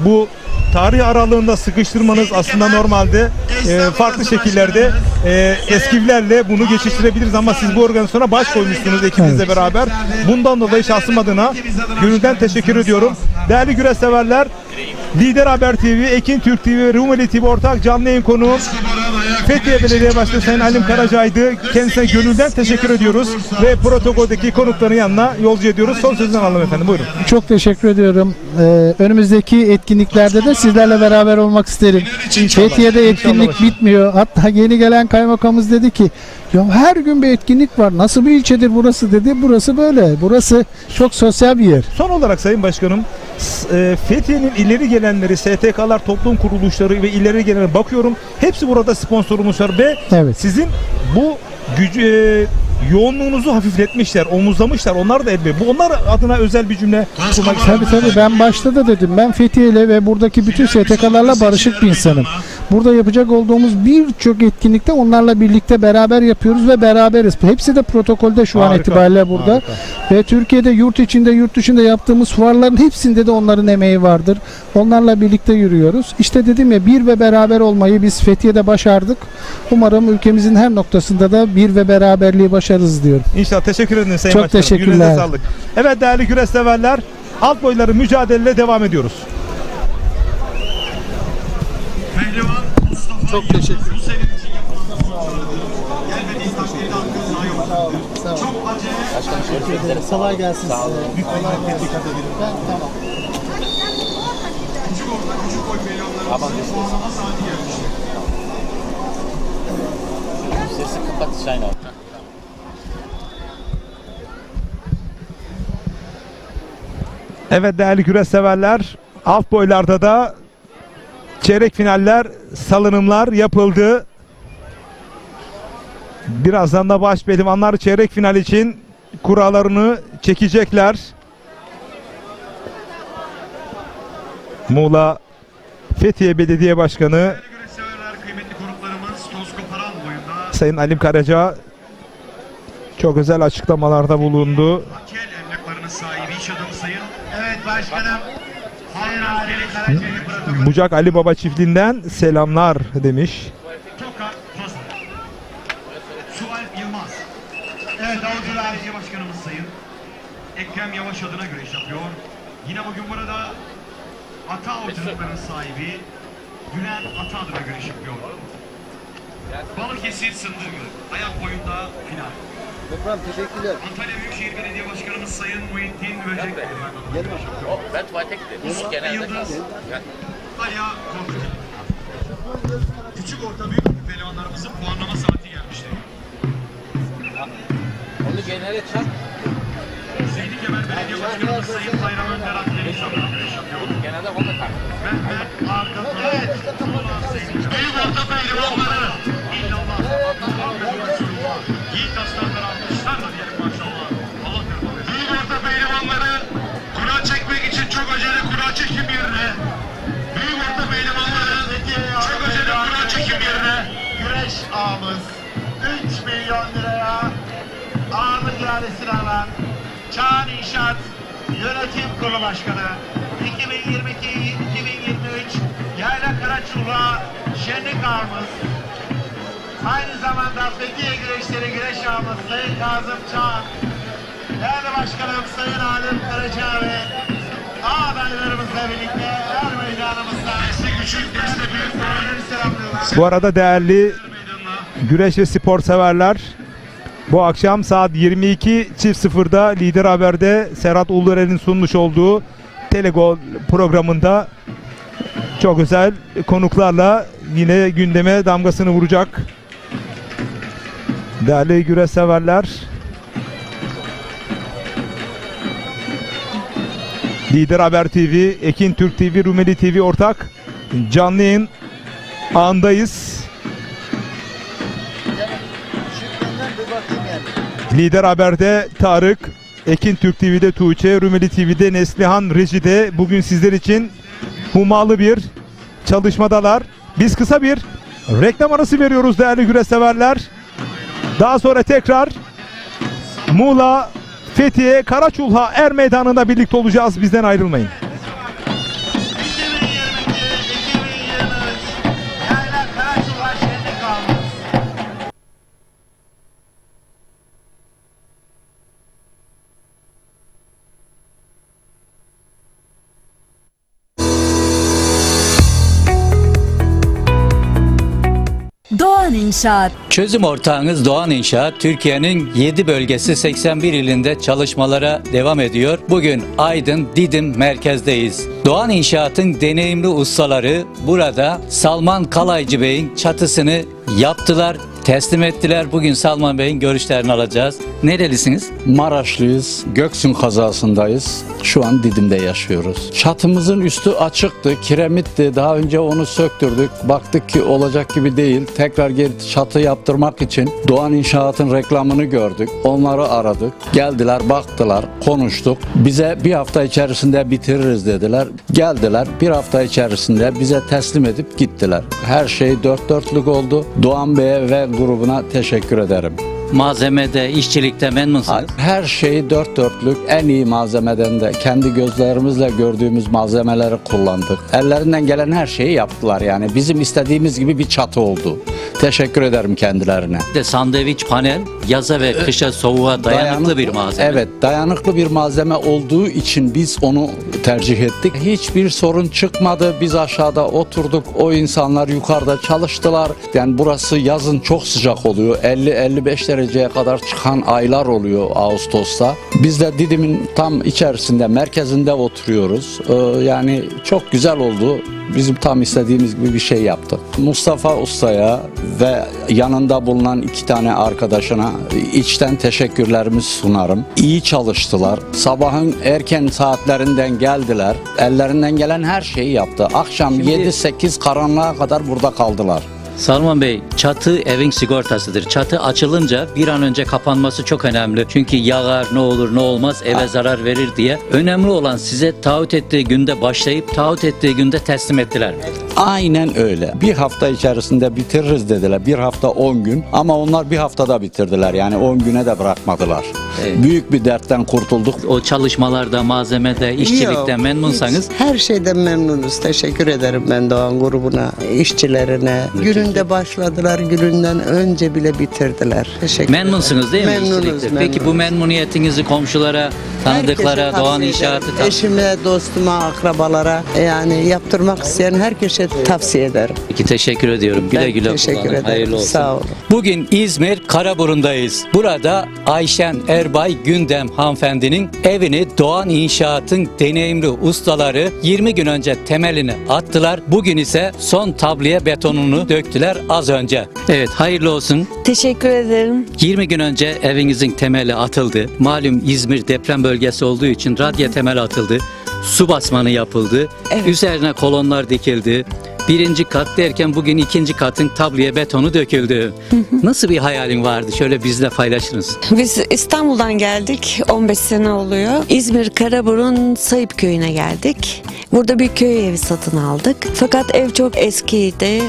bu tarih aralığında sıkıştırmanız aslında normalde farklı şekillerde eskilerle bunu geçiştirebiliriz ama siz bu organizasyona baş koymuşsunuz ekibinizle beraber. Bundan dolayı şahsım adına gönülden teşekkür ediyorum. Değerli güreş severler, Lider Haber TV, Ekin Türk TV ve Rumeli TV ortak canlı yayın konuğum Fethiye Belediye Başkanı Sayın Halim Karaca'ydı. Kendisine gönülden teşekkür ediyoruz ve protokoldeki konukların yanına yolcu ediyoruz. Son sözünü alalım efendim, buyurun. Çok teşekkür ediyorum. Önümüzdeki etkinliklerde de sizlerle beraber olmak isterim. Fethiye'de etkinlik bitmiyor. Hatta yeni gelen kaymakamımız dedi ki ya her gün bir etkinlik var. Nasıl bir ilçedir burası dedi. Burası böyle. Burası çok sosyal bir yer. Son olarak Sayın Başkanım, Fethiye'nin ileri gelenleri, STK'lar, toplum kuruluşları ve ileri gelenlere bakıyorum. Hepsi burada sponsorumuz var ve sizin bu gücü yoğunluğunuzu hafifletmişler, omuzlamışlar. Onlar da elbette. Bu onlar adına özel bir cümle kurmak istedim. Tabii ben başta da dedim. Ben Fethiye'yle ve buradaki bütün STK'larla barışık bir insanım. Burada yapacak olduğumuz birçok etkinlikte onlarla birlikte beraber yapıyoruz ve beraberiz. Hepsi de protokolde şu an itibariyle burada. Harika. Ve Türkiye'de yurt içinde, yurt dışında yaptığımız fuarların hepsinde de onların emeği vardır. Onlarla birlikte yürüyoruz. İşte dedim ya, bir ve beraber olmayı biz Fethiye'de başardık. Umarım ülkemizin her noktasında da bir ve beraberliği başarırız diyorum. İnşallah. Teşekkür ederim Sayın Çok Başkanım. teşekkürler. Yüreğinize sağlık. Evet değerli güreş severler, alt boyları mücadeleyle devam ediyoruz. Çok teşekkür ederim. Kolay gelsin. Sağ olun. Sesi kapat Şahin abi. Evet değerli güreş severler, alt boylarda da çeyrek finaller, salınımlar yapıldı. Birazdan da baş pehlivanlar çeyrek final için kurallarını çekecekler. Muğla Fethiye Belediye Başkanı Kıymetli konuklarımız, Sayın Alim Karaca çok özel açıklamalarda bulundu. Kel emlaklarının sahibi iş adamı sayın. Evet başkanım. Sayın Ali Karaca'yı protokol. Bucak Ali Baba çiftliğinden selamlar demiş. Tokat Tozlu. Sual Yılmaz. Evet Avcılar. Belediye Başkanımız sayın. Ekrem Yavaş adına güreş yapıyor. Yine bugün burada ata avcılıklarının sahibi Gülen Ata adına güreş yapıyor. Balıkesir Sındırgı. Ayak boyunda final. Teşekkürler. Antalya Büyükşehir Belediye Başkanımız Sayın Muhittin Böcek. Ben tuvalete gidiyorum. Genelde Yıldız. Gel. Aya Korkucu. Küçük orta büyük pehlivanlarımızın puanlama saati gelmişti. Onu genelde çak. Zeydi Kemer Belediye Başkanımız Sayın Bayram Önder Akdeniz adına güreş yapıyor. Genelde onu tak. Mehmet Arka evet. Büyük orta pehlivanları. İllallah. Muhammed Resulullah. Yiğit aslanlar almışlarla diyelim maşallah. Allah kırmalı. Büyük orta pehlivanları kura çekmek için çok acele kura çekim yerine. Büyük orta pehlivanları çok acele kura çekim yerine. Güreş ağımız 3 milyon liraya ağırlık iadesini alan Çağan İnşaat Yönetim Kurulu Başkanı 2022-2023 Yayla Karaçul'a şenlik ağımız, aynı zamanda Fethiye Güreşleri güreş ağımız Sayın Kazım Çağan, değerli başkanım Sayın Alim Karaca ve ağ adaylarımızla birlikte her meydanımızda küçük destek büyük bağırları selamlıyorlar. Bu arada değerli güreş ve spor severler, bu akşam saat 22.00'da Lider Haber'de Serhat Uluer'in sunmuş olduğu Telegol programında çok özel konuklarla yine gündeme damgasını vuracak. Değerli güreş severler, Lider Haber TV, Ekin Türk TV, Rumeli TV ortak canlı yayın andayız. Lider Haber'de Tarık, Ekin Türk TV'de Tuğçe, Rumeli TV'de Neslihan Reji'de bugün sizler için hummalı bir çalışmadalar. Biz kısa bir reklam arası veriyoruz değerli güreş severler. Daha sonra tekrar Muğla, Fethiye, Karaçulha Er Meydanı'nda birlikte olacağız. Bizden ayrılmayın. 2022-2023 Yayla Karaçul'a şenlik ağımız. Doğan İnşaat. Çözüm ortağınız Doğan İnşaat, Türkiye'nin 7 bölgesi 81 ilinde çalışmalara devam ediyor. Bugün Aydın, Didim merkezdeyiz. Doğan İnşaat'ın deneyimli ustaları burada Salman Kalaycı Bey'in çatısını yaptılar, teslim ettiler. Bugün Salman Bey'in görüşlerini alacağız. Nerelisiniz? Maraşlıyız. Göksun kazasındayız. Şu an Didim'de yaşıyoruz. Çatımızın üstü açıktı, kiremitti. Daha önce onu söktürdük. Baktık ki olacak gibi değil. Tekrar geri çatı yaptırmak için Doğan İnşaat'ın reklamını gördük. Onları aradık. Geldiler, baktılar, konuştuk. Bize bir hafta içerisinde bitiririz dediler. Geldiler, bir hafta içerisinde bize teslim edip gittiler. Her şey dört dörtlük oldu. Doğan Bey'e ve grubuna teşekkür ederim. Malzemede, işçilikte memnunsunuz. Her şeyi dört dörtlük, en iyi malzemeden de kendi gözlerimizle gördüğümüz malzemeleri kullandık. Ellerinden gelen her şeyi yaptılar yani. Bizim istediğimiz gibi bir çatı oldu. Teşekkür ederim kendilerine. De sandviç panel yaza ve kışa soğuğa dayanıklı bir malzeme. Evet, dayanıklı bir malzeme olduğu için biz onu tercih ettik. Hiçbir sorun çıkmadı. Biz aşağıda oturduk. O insanlar yukarıda çalıştılar. Yani burası yazın çok sıcak oluyor. 50-55 dereceye kadar çıkan aylar oluyor Ağustos'ta. Biz de Didim'in tam içerisinde, merkezinde oturuyoruz. Yani çok güzel oldu. Bizim tam istediğimiz gibi bir şey yaptık. Mustafa Usta'ya ve yanında bulunan 2 tane arkadaşına içten teşekkürlerimi sunarım. İyi çalıştılar. Sabahın erken saatlerinden geldiler. Ellerinden gelen her şeyi yaptı. Akşam 7-8 karanlığa kadar burada kaldılar. Salman Bey, çatı evin sigortasıdır. Çatı açılınca bir an önce kapanması çok önemli. Çünkü yağar, ne olur ne olmaz, eve zarar verir diye. Önemli olan size taahhüt ettiği günde başlayıp taahhüt ettiği günde teslim ettiler mi? Aynen öyle. Bir hafta içerisinde bitiririz dediler. Bir hafta 10 gün ama onlar bir haftada bitirdiler. Yani 10 güne de bırakmadılar. Evet. Büyük bir dertten kurtulduk. O çalışmalarda, malzemede, işçilikte memnunsanız. Her şeyden memnunuz. Teşekkür ederim ben Doğan grubuna, işçilerine. Gününde başladılar, gününden önce bile bitirdiler. Teşekkür Memnunsunuz değil mi? Memnunuz, işçilikte? Peki bu memnuniyetinizi komşulara, tanıdıklara, Herkese Doğan tavsiye İnşaatı ederim. Eşime, dostuma, akrabalara yani yaptırmak isteyen herkese tavsiye ederim. Peki, teşekkür ediyorum. Güle Ben güle teşekkür kullanın. ederim. Hayırlı olsun. Sağ olun. Bugün İzmir Karaburun'dayız. Burada Ayşen Erbay Gündem hanımefendinin evini Doğan İnşaat'ın deneyimli ustaları 20 gün önce temelini attılar. Bugün ise son tabliye betonunu döktüler az önce. Evet, hayırlı olsun. Teşekkür ederim. 20 gün önce evinizin temeli atıldı. Malum İzmir deprem bölgesi olduğu için radya temeli atıldı. Su basmanı yapıldı. Evet. Üzerine kolonlar dikildi. Birinci kat derken bugün ikinci katın tabliye betonu döküldü. Nasıl bir hayalin vardı? Şöyle bizle paylaşınız. Biz İstanbul'dan geldik. 15 sene oluyor. İzmir Karaburun Sayıp Köyü'ne geldik. Burada bir köy evi satın aldık. Fakat ev çok eskiydi.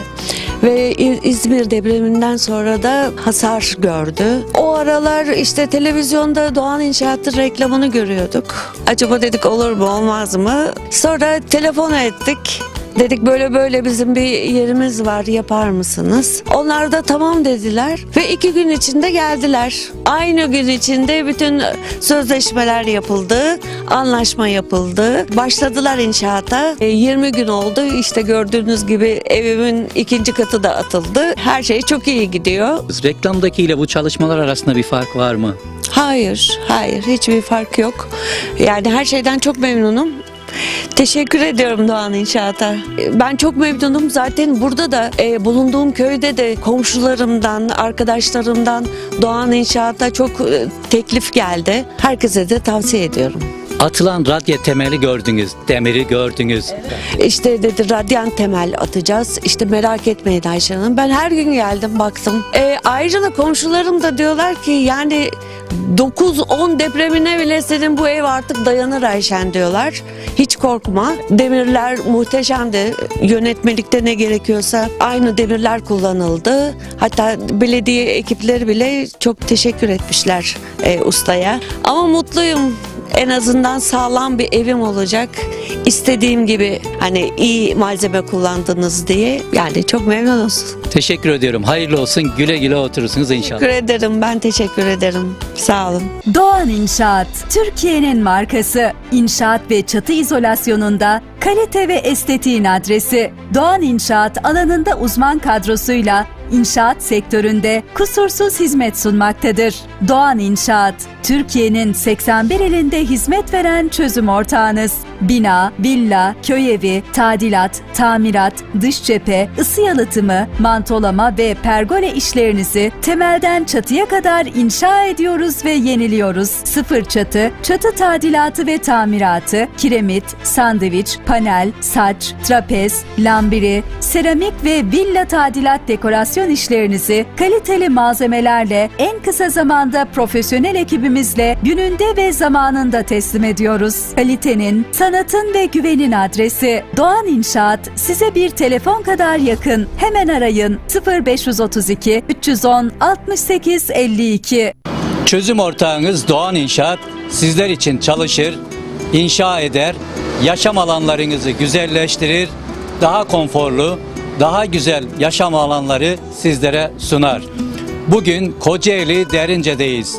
Ve İzmir depreminden sonra da hasar gördü. O aralar işte televizyonda Doğan İnşaat'ın reklamını görüyorduk. Acaba dedik olur mu olmaz mı? Sonra telefon ettik. Dedik böyle böyle bizim bir yerimiz var, yapar mısınız? Onlar da tamam dediler ve 2 gün içinde geldiler. Aynı gün içinde bütün sözleşmeler yapıldı, anlaşma yapıldı. Başladılar inşaata. 20 gün oldu. İşte gördüğünüz gibi evimin 2. katı da atıldı. Her şey çok iyi gidiyor. Reklamdakiyle bu çalışmalar arasında bir fark var mı? Hayır, hiçbir fark yok. Yani her şeyden çok memnunum. Teşekkür ediyorum Doğan İnşaat'a. Ben çok memnunum. Zaten burada da bulunduğum köyde de komşularımdan, arkadaşlarımdan Doğan İnşaat'a çok teklif geldi. Herkese de tavsiye ediyorum. Atılan radya temeli gördünüz, demiri gördünüz. İşte dedi radyan temel atacağız. İşte merak etmeyin Ayşe Hanım. Ben her gün geldim baktım. Ayrıca da komşularım da diyorlar ki yani 9-10 depremine bile senin bu ev artık dayanır Ayşen diyorlar. Hiç korkma. Demirler muhteşemdi. Yönetmelikte ne gerekiyorsa aynı demirler kullanıldı. Hatta belediye ekipleri bile çok teşekkür etmişler ustaya. Ama mutluyum. En azından sağlam bir evim olacak. İstediğim gibi hani iyi malzeme kullandınız diye. Yani çok memnunuz. Teşekkür ediyorum. Hayırlı olsun. Güle güle oturursunuz inşallah. Teşekkür ederim. Ben teşekkür ederim. Sağ olun. Doğan İnşaat, Türkiye'nin markası. İnşaat ve çatı izolasyonunda kalite ve estetiğin adresi. Doğan İnşaat alanında uzman kadrosuyla İnşaat sektöründe kusursuz hizmet sunmaktadır. Doğan İnşaat, Türkiye'nin 81 ilinde hizmet veren çözüm ortağınız. Bina, villa, köy evi, tadilat, tamirat, dış cephe, ısı yalıtımı, mantolama ve pergole işlerinizi temelden çatıya kadar inşa ediyoruz ve yeniliyoruz. Sıfır çatı, çatı tadilatı ve tamiratı, kiremit, sandviç, panel, saç, trapez, lambiri, seramik ve villa tadilat dekorasyon işlerinizi kaliteli malzemelerle en kısa zamanda profesyonel ekibimizle gününde ve zamanında teslim ediyoruz. Kalitenin, sanatın ve güvenin adresi Doğan İnşaat size bir telefon kadar yakın. Hemen arayın 0532 310 68 52. Çözüm ortağınız Doğan İnşaat sizler için çalışır, inşa eder, yaşam alanlarınızı güzelleştirir, daha konforlu, daha güzel yaşam alanları sizlere sunar. Bugün Kocaeli Derince'deyiz.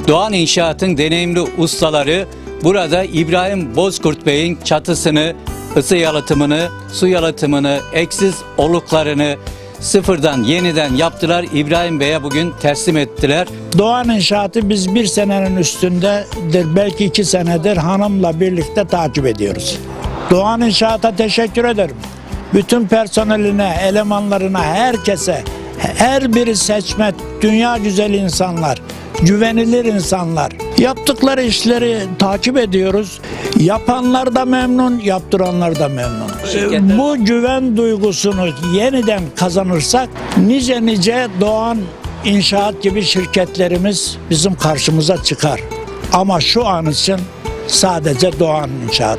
Doğan İnşaat'ın deneyimli ustaları burada İbrahim Bozkurt Bey'in çatısını, ısı yalıtımını, su yalıtımını, eksiz oluklarını sıfırdan yeniden yaptılar. İbrahim Bey'e bugün teslim ettiler. Doğan İnşaat'ı biz 1 senenin üstündedir, belki 2 senedir hanımla birlikte takip ediyoruz. Doğan İnşaat'a teşekkür ederim. Bütün personeline, elemanlarına, herkese, Her biri seçme, dünya güzel insanlar, güvenilir insanlar. Yaptıkları işleri takip ediyoruz. Yapanlar da memnun, yaptıranlar da memnun. Bu güven duygusunu yeniden kazanırsak nice Doğan İnşaat gibi şirketlerimiz bizim karşımıza çıkar. Ama şu an için sadece Doğan İnşaat.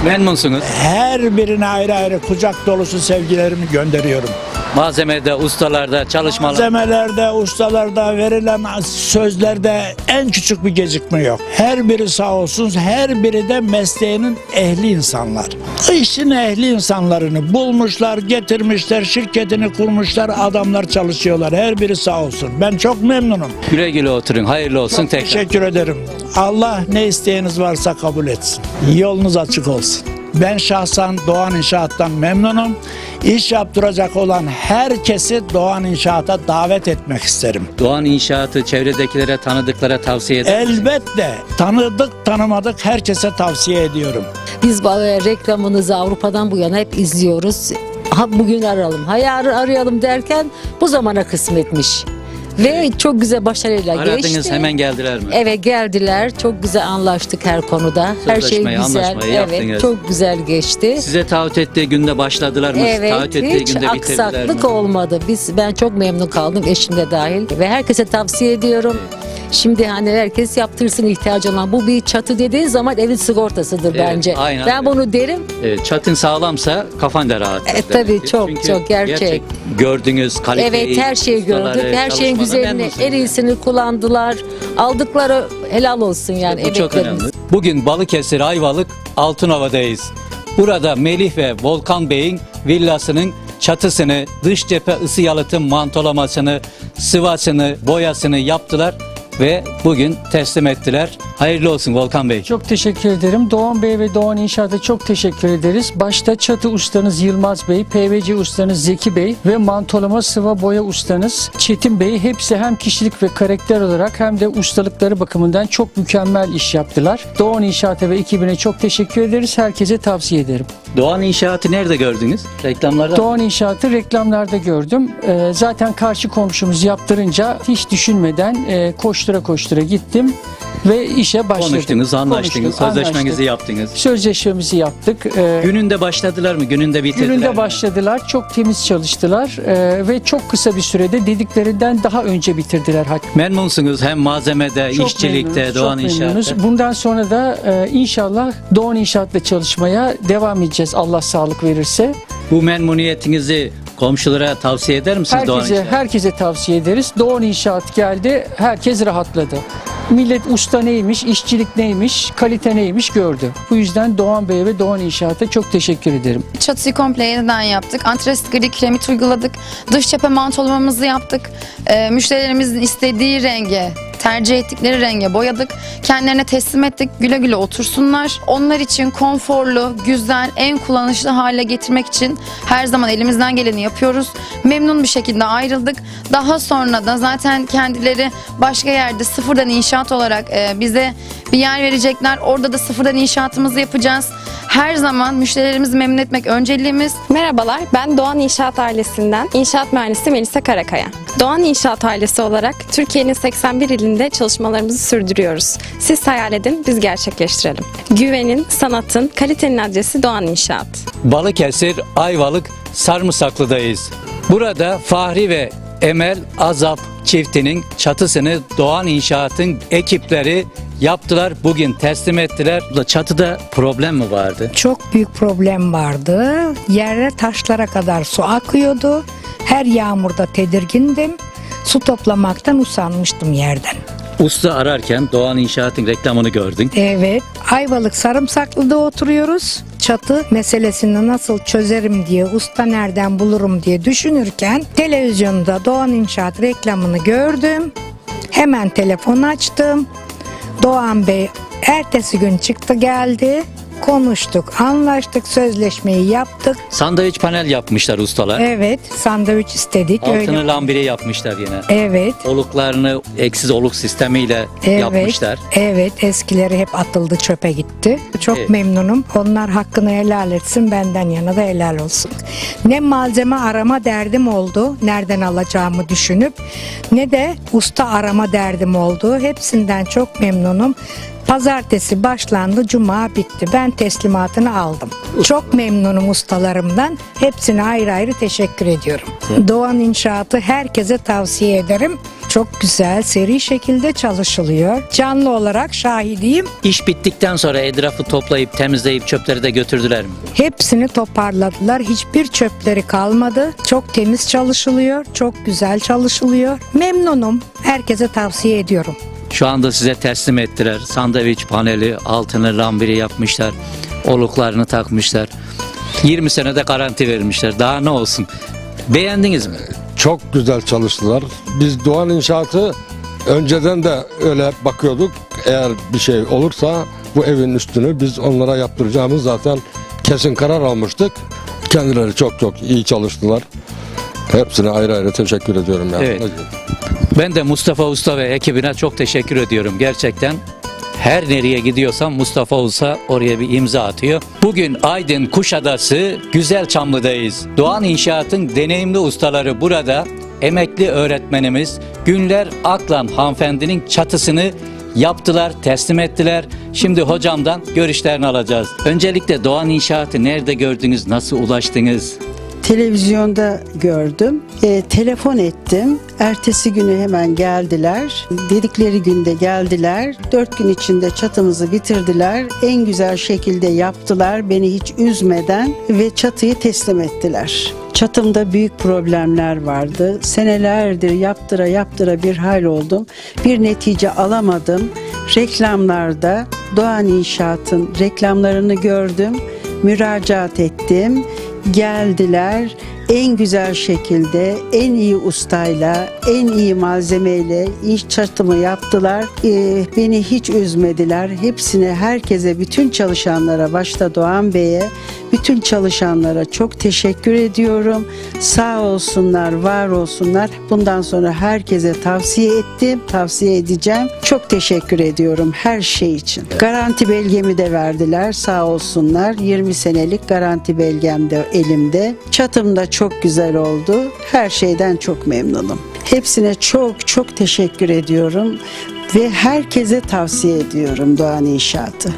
Memnunsunuz. Her birine ayrı ayrı kucak dolusu sevgilerimi gönderiyorum. Malzemede, ustalarda, çalışmalar. Malzemelerde, ustalarda, verilen sözlerde en küçük bir gecikme yok. Her biri sağ olsun, her biri de mesleğinin ehli insanlar. İşin ehli insanlarını bulmuşlar, getirmişler, şirketini kurmuşlar, adamlar çalışıyorlar. Her biri sağ olsun. Ben çok memnunum. Güle güle oturun, hayırlı olsun Çok tekrar. teşekkür ederim. Allah ne isteğiniz varsa kabul etsin. Yolunuz açık olsun. Ben şahsen Doğan İnşaat'tan memnunum. İş yaptıracak olan herkesi Doğan İnşaat'a davet etmek isterim. Doğan İnşaat'ı çevredekilere, tanıdıklara tavsiye eder misiniz? Elbette tanıdık tanımadık herkese tavsiye ediyorum. Biz reklamınızı Avrupa'dan bu yana hep izliyoruz. Bugün arayalım, arayalım derken bu zamana kısmetmiş. Ve çok güzel başarıyla Aradınız, geçti. hemen geldiler mi? Evet geldiler. Çok güzel anlaştık her konuda. Her şey Sözleşmeyi, güzel. anlaşmayı Evet yaptınız. çok güzel geçti. Size taahhüt ettiği günde başladılar mı? Evet Taahhüt ettiği hiç günde bitirdiler mi? aksaklık olmadı. Ben çok memnun kaldım eşim de dahil. Ve herkese tavsiye ediyorum. Şimdi hani herkes yaptırsın ihtiyacı olan. Bu bir çatı dediğin zaman evin sigortasıdır Evet, bence. aynen Ben öyle. bunu derim. Çatın sağlamsa kafan da rahat. Tabii çok gerçek. Gördünüz kaliteyi. Evet her şeyi gördük. Her şeyin güzelini, en iyisini kullandılar. Aldıkları helal olsun yani Bu çok emeklerimiz. önemli. Bugün Balıkesir Ayvalık Altınova'dayız. Burada Melih ve Volkan Bey'in villasının çatısını, dış cephe ısı yalıtım mantolamasını, sıvasını, boyasını yaptılar ve bugün teslim ettiler. Hayırlı olsun Volkan Bey. Çok teşekkür ederim. Doğan Bey ve Doğan İnşaat'a çok teşekkür ederiz. Başta çatı ustanız Yılmaz Bey, PVC ustanız Zeki Bey ve mantolama sıva boya ustanız Çetin Bey. Hepsi hem kişilik ve karakter olarak hem de ustalıkları bakımından çok mükemmel iş yaptılar. Doğan İnşaat'a ve ekibine çok teşekkür ederiz. Herkese tavsiye ederim. Doğan İnşaat'ı nerede gördünüz? Reklamlarda? Doğan İnşaat'ı reklamlarda gördüm. Zaten karşı komşumuz yaptırınca hiç düşünmeden koştura gittim ve işe başladım. Konuştunuz, anlaştınız, sözleşmenizi yaptınız. Sözleşmemizi yaptık. Gününde başladılar mı? Gününde bitirdiler mi? Gününde başladılar. Çok temiz çalıştılar ve çok kısa bir sürede dediklerinden daha önce bitirdiler. Memnunsunuz hem malzemede, Çok işçilikte, memnunuz, Doğan çok memnunuz. İnşaat'ta. Bundan sonra da inşallah Doğan İnşaat'la çalışmaya devam edeceğiz Allah sağlık verirse. Bu memnuniyetinizi komşulara tavsiye eder misiniz Doğan İnşaat? Herkese tavsiye ederiz. Doğan İnşaat geldi, herkes rahatladı. Millet usta neymiş, işçilik neymiş, kalite neymiş gördü. Bu yüzden Doğan Bey ve Doğan İnşaat'a çok teşekkür ederim. Çatıyı komple yeniden yaptık. Antresit gri kiremit uyguladık. Dış cephe mantolamamızı yaptık. Müşterilerimizin istediği renge, tercih ettikleri renge boyadık. Kendilerine teslim ettik. Güle güle otursunlar. Onlar için konforlu, güzel, en kullanışlı hale getirmek için her zaman elimizden geleni yapıyoruz. Memnun bir şekilde ayrıldık. Daha sonra da zaten kendileri başka yerde sıfırdan inşaat olarak bize bir yer verecekler. Orada da sıfırdan inşaatımızı yapacağız. Her zaman müşterilerimizi memnun etmek önceliğimiz. Merhabalar, ben Doğan İnşaat ailesinden inşaat mühendisi Melisa Karakaya. Doğan İnşaat ailesi olarak Türkiye'nin 81 ilinde çalışmalarımızı sürdürüyoruz. Siz hayal edin, biz gerçekleştirelim. Güvenin, sanatın, kalitenin adresi Doğan İnşaat. Balıkesir, Ayvalık, Sarımsaklı'dayız. Burada Fahri ve Emel Azap çiftinin çatısını Doğan İnşaat'ın ekipleri yaptılar. Bugün teslim ettiler. Çatıda problem mi vardı? Çok büyük problem vardı. Yere taşlara kadar su akıyordu. Her yağmurda tedirgindim. Su toplamaktan usanmıştım yerden. Usta ararken Doğan İnşaat'ın reklamını gördün. Evet. Ayvalık Sarımsaklı'da oturuyoruz. Çatı meselesini nasıl çözerim diye, usta nereden bulurum diye düşünürken televizyonda Doğan İnşaat reklamını gördüm. Hemen telefon açtım. Doğan Bey ertesi gün çıktı geldi. konuştuk, anlaştık, sözleşmeyi yaptık. Sandviç panel yapmışlar ustalar. Evet, sandviç istedik. Altını lambire yapmışlar yine. Evet. Oluklarını eksiz oluk sistemiyle yapmışlar. Evet, eskileri hep atıldı, çöpe gitti. Çok Evet. memnunum. Onlar hakkını helal etsin, benden yana da helal olsun. Ne malzeme arama derdim oldu, nereden alacağımı düşünüp, ne de usta arama derdim oldu. Hepsinden çok memnunum. Pazartesi başlandı, cuma bitti. Ben teslimatını aldım. Çok memnunum ustalarımdan. Hepsine ayrı ayrı teşekkür ediyorum. Doğan İnşaat'ı herkese tavsiye ederim. Çok güzel, seri şekilde çalışılıyor. Canlı olarak şahidiyim. İş bittikten sonra etrafı toplayıp temizleyip çöpleri de götürdüler mi? Hepsini toparladılar. Hiçbir çöpleri kalmadı. Çok temiz çalışılıyor. Çok güzel çalışılıyor. Memnunum. Herkese tavsiye ediyorum. Şu anda size teslim ettiler. Sandviç paneli, altını lambiri yapmışlar. Oluklarını takmışlar. 20 senede garanti vermişler. Daha ne olsun? Beğendiniz mi? Çok güzel çalıştılar. Biz Doğan İnşaat'ı önceden de öyle bakıyorduk. Eğer bir şey olursa bu evin üstünü biz onlara yaptıracağımız zaten kesin karar almıştık. Kendileri çok iyi çalıştılar. Hepsine ayrı ayrı teşekkür ediyorum. Yani. Evet. Ben de Mustafa Usta ve ekibine çok teşekkür ediyorum. Gerçekten her nereye gidiyorsam Mustafa Usta oraya bir imza atıyor. Bugün Aydın Kuşadası Güzelçamlı'dayız. Doğan İnşaat'ın deneyimli ustaları burada. Emekli öğretmenimiz Günler Aklan hanımefendinin çatısını yaptılar, teslim ettiler. Şimdi hocamdan görüşlerini alacağız. Öncelikle Doğan İnşaat'ı nerede gördünüz, nasıl ulaştınız? Televizyonda gördüm. Telefon ettim. Ertesi günü hemen geldiler. Dedikleri günde geldiler. 4 gün içinde çatımızı bitirdiler. En güzel şekilde yaptılar. Beni hiç üzmeden ve çatıyı teslim ettiler. Çatımda büyük problemler vardı. Senelerdir yaptıra bir hal oldum. Bir netice alamadım. Reklamlarda Doğan İnşaat'ın reklamlarını gördüm. Müracaat ettim. Geldiler, en güzel şekilde, en iyi ustayla, en iyi malzemeyle iş çatımı yaptılar. Beni hiç üzmediler. Hepsine, herkese, bütün çalışanlara, başta Doğan Bey'e, bütün çalışanlara çok teşekkür ediyorum. Sağ olsunlar, var olsunlar. Bundan sonra herkese tavsiye ettim, tavsiye edeceğim. Çok teşekkür ediyorum her şey için. Garanti belgemi de verdiler, sağ olsunlar. 20 senelik garanti belgem de elimde. Çatım da çok güzel oldu. Her şeyden çok memnunum. Hepsine çok teşekkür ediyorum ve herkese tavsiye ediyorum Doğan İnşaat'ı.